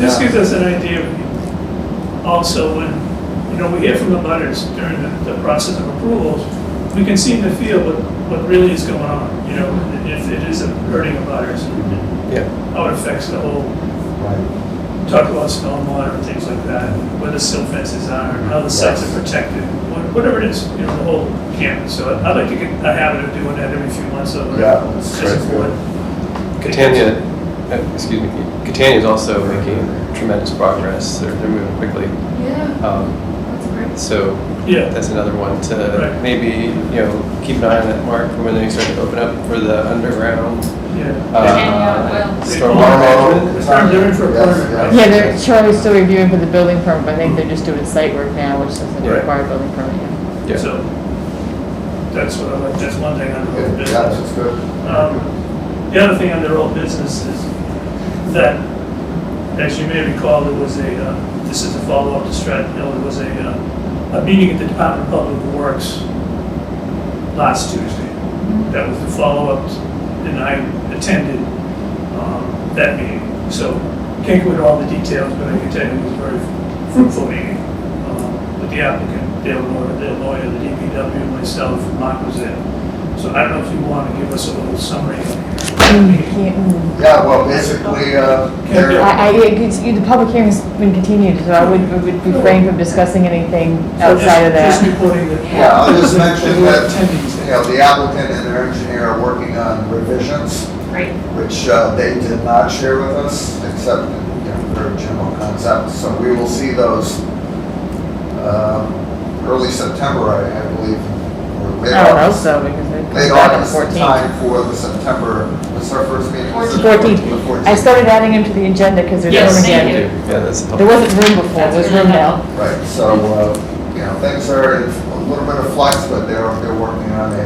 this gives us an idea of also when, we hear from the butters during the process of approvals, we can seem to feel what really is going on, and if it is hurting the butters, Yeah. how it affects the whole, Right. talk about stormwater and things like that, where the silt fences are, and how the sites are protected, whatever it is, the whole campus. So I'd like to get a habit of doing that every few months of Yeah, that's as a great. board. Catania, excuse me, Catania is also making tremendous progress. They're moving quickly. Yeah, Um, that's great. So Yeah, that's another one to Right. maybe, keep an eye on that, Mark, for when they start to open up for the underground yeah. stormwater management. They're in for a Yes, permit, yeah. right? Yeah, Charlie's still reviewing for the building permit, but I think they're just doing site work now, which doesn't Right. require building permit yet. Yeah. So, that's what I like, that's one thing on the old Yeah, business. that's good. The other thing under old business is that, as you may recall, there was this is a follow-up to Stratton Hill, there was a meeting at the Department of Public Works last Tuesday. That was the follow-up, and I attended that meeting. So, can't go into all the details, but I can tell you it was a very fruitful meeting with the applicant, their lawyer, the DPW, myself, Mark was there. So I don't know if you want to give us a little summary of that meeting. Yeah, well, basically, there, The public hearing's been continued, so I would refrain from discussing anything outside of Just that. reporting that. yeah, I'll just mention that, Attendees. the applicant and their engineer are working on revisions, Great. which they did not share with us, except, very general concepts. So we will see those early September, I believe, or late I don't know August. so, because it Late comes back on August, the in 14th. time for the September, what's our first meeting? 14th. The 14th. I started adding him to the agenda because there's Yes, room thank again. you. Yeah, that's There wasn't room before, That's there's really room now. helpful. Right, so, things are in a little bit of flux, but they're working on a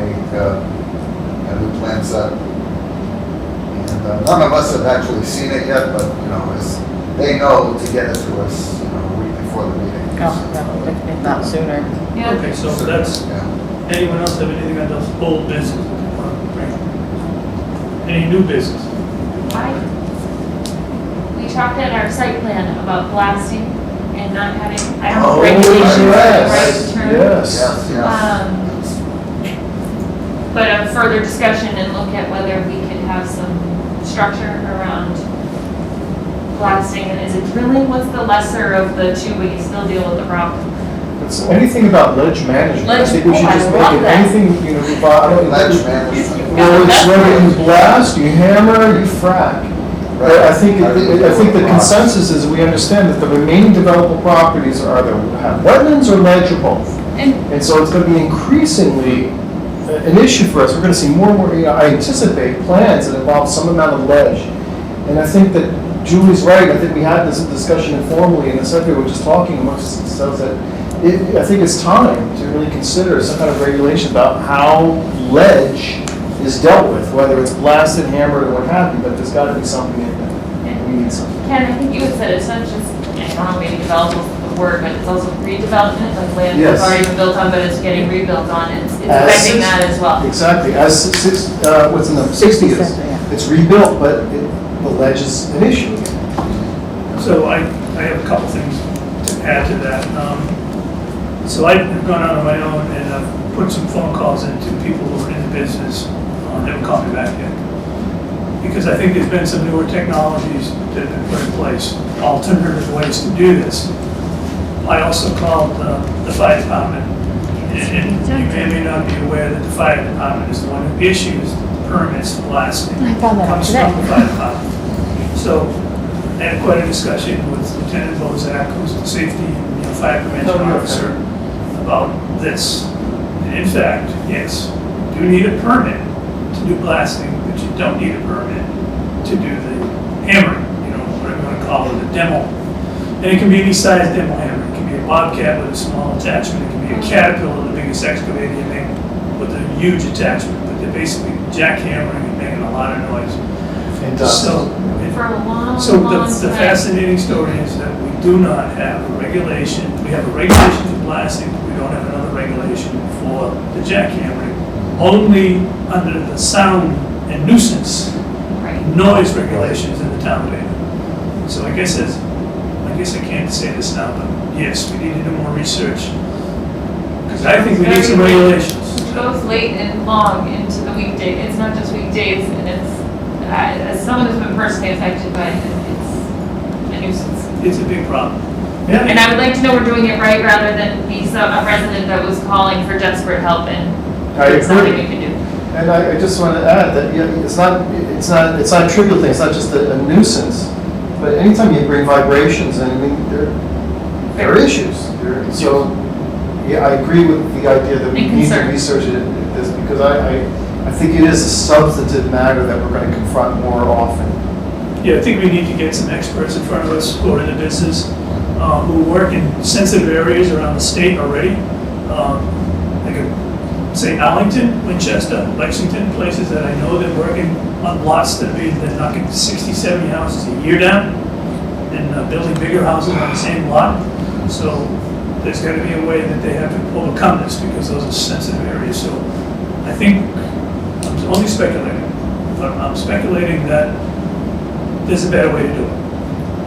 new plan set. And none of us have actually seen it yet, but, they know to get it to us, a week before the meeting. Oh, no, if not sooner. Yeah. Okay, so that's, Yeah. anyone else have anything on those old business that they want to bring up? Any new business? We talked at our site plan about blasting and not having, I don't know, Oh, regulations, yes, right term. yes. Yes, yes. But a further discussion and look at whether we could have some structure around blasting, and is it drilling, what's the lesser of the two, but you still deal with the problem? It's anything about ledge management. I Ledge- think we should oh, I just love make it that. anything, you know, about. Ledge management. Well, it's whether you blast, you hammer, you frack. But I think the consensus is we understand that the remaining developable properties are either have wetlands or ledge or both. And so it's going to be increasingly an issue for us. We're going to see more and more, I anticipate plans that involve some amount of ledge. And I think that Julie's right. I think we had this discussion informally, and the secretary was just talking amongst ourselves that I think it's time to really consider some kind of regulation about how ledge is dealt with, whether it's blasted, hammered, or what have you, but there's got to be something in there. We need something. Ken, I think you had said it's not just, I don't know, maybe developable is the word, but it's also redevelopment, like land Yes. that's already been built on, but it's getting rebuilt on, it's As affecting six- that as well. Exactly. What's in the 60s, it's rebuilt, but the ledge is an issue. So I have a couple things to add to that. So I've gone out on my own and I've put some phone calls into people who are in the business. They haven't called me back yet. Because I think there's been some newer technologies that have been put in place, alternative ways to do this. I also called the fire department. And you may or may not be aware that the fire department is the one who issues permits for blasting. I found that out Comes today. from the fire department. So I had quite a discussion with Lieutenant Bozak, who's the safety and fire prevention officer, about this. And in fact, yes, you do need a permit to do blasting, but you don't need a permit to do the hammering, whatever you want to call it, the demo. And it can be any size demo hammer. It can be a bobcat with a small attachment. It can be a Caterpillar, the biggest excavator you make, with a huge attachment. But they're basically jackhammering and making a lot of noise. So, For a long, so long the time. fascinating story is that we do not have a regulation. We have a regulation for blasting, but we don't have another regulation for the jackhammering. Only under the sound and nuisance Right. noise regulations in the town of Ayer. So I guess I can't say this now, but yes, we need to do more research. Because I think we need some regulations. It goes late and long into the weekday, it's not just weekdays, and it's, as someone who's been personally affected by it, it's a nuisance. It's a big problem. And I would like to know we're doing it right, rather than be a resident that was calling for desperate help, and I there's nothing agree. we can do. And I just want to add that it's not a trivial thing. It's not just a nuisance, but anytime you bring vibrations in, I mean, there are issues. So, yeah, I agree with the idea that we And need to concern. research this because I think it is a substantive matter that we're going to confront more often. Yeah, I think we need to get some experts in front of us who are in the business, who work in sensitive areas around the state already. Like say Arlington, Winchester, Lexington, places that I know that working on lots they're knocking 60, 70 houses a year down and building bigger houses on the same lot. So there's got to be a way that they have to overcome this because those are sensitive areas. So I think, I'm only speculating, but I'm speculating that there's a better way to do it,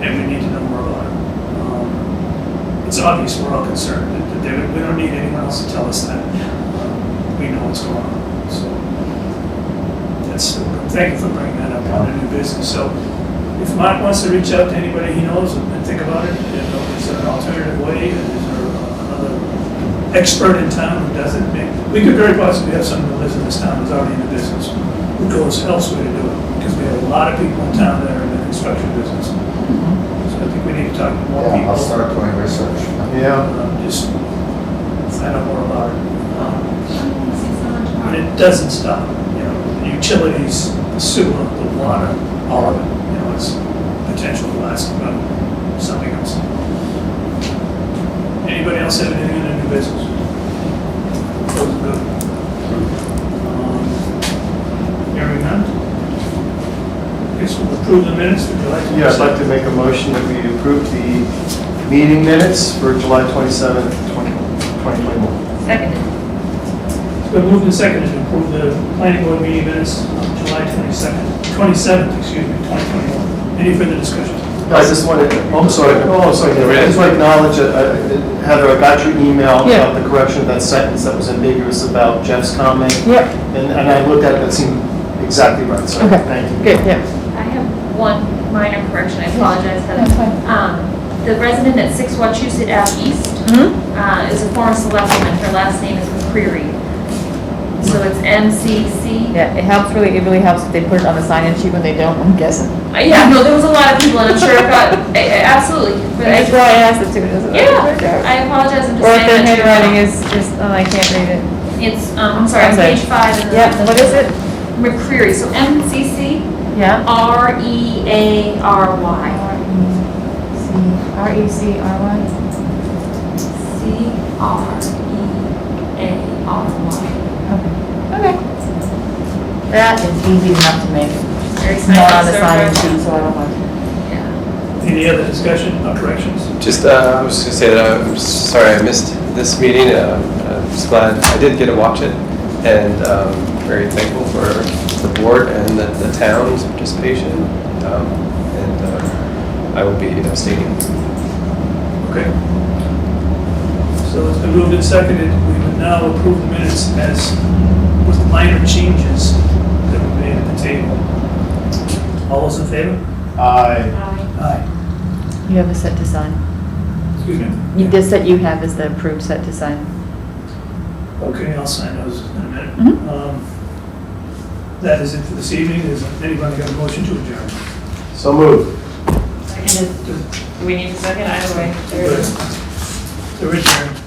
and we need to know more about it. It's obvious we're all concerned. We don't need anyone else to tell us that. We know what's going on. So thank you for bringing that up on a new business. So if Mark wants to reach out to anybody he knows and think about it, is there an alternative way? Is there another expert in town who does it? We could very possibly have someone who lives in this town who's already in the business, who goes elsewhere to do it, because we have a lot of people in town that are in the construction business. So I think we need to talk to more Yeah, people. I'll start doing research. Yeah. Just find out more about it. And it doesn't stop, the utilities, the sewer, the water, all of it, it's potential to last about something else. Anybody else have anything in their new business? Close it good. Hearing none? Guess we'll approve the minutes, would you like to? Yeah, I'd like to make a motion that we approve the meeting minutes for July 27th, 2021. Seconded. It's been moved and seconded to approve the planning board meeting minutes of July 27th, 2021. Any further discussion? I just wanted, I'm sorry, I just want to acknowledge, Heather, I got your email Yeah. about the correction of that sentence that was ambiguous about Jeff's comment. Yep. And I looked at it, that seemed exactly right, so Okay. thank you. Good, yeah. I have one minor correction, I apologize, Heather. That's fine. The resident at 6 Wachusett Ave East is a former selectwoman, her last name is McCreary. So it's MCC. Yeah, it really helps if they put it on the sign-in sheet when they don't, I'm guessing. Yeah, no, there was a lot of people, and I'm sure it got, absolutely. But I- That's why I asked it too, doesn't it? Yeah, I apologize, I'm just Or if saying their that. handwriting is just, oh, I can't read it. It's, I'm sorry, on Okay. page 5. and Yeah, then- what is it? McCreary, so MCC, Yeah? REARY. R-E-C-R-Y? CREARY. Okay. That is easy enough to make. Very It's not on the sign-in sign-in sheet, so I don't want to. Yeah. Any other discussion or corrections? Just, I was just gonna say that I'm sorry I missed this meeting. I'm just glad I did get to watch it, and very thankful for the board and the town's participation. And I will be abstaining. Okay. So it's been moved and seconded. We would now approve the minutes as with minor changes that were made at the table. All those in favor? Aye. Aye. You have a set to sign. Excuse me? The set you have is the approved set to sign. Okay, I'll sign those in a minute. Mhm. That is it for this evening. Is anybody got a motion to adjourn? So moved. Do we need a second? Either way. Good. So adjourn.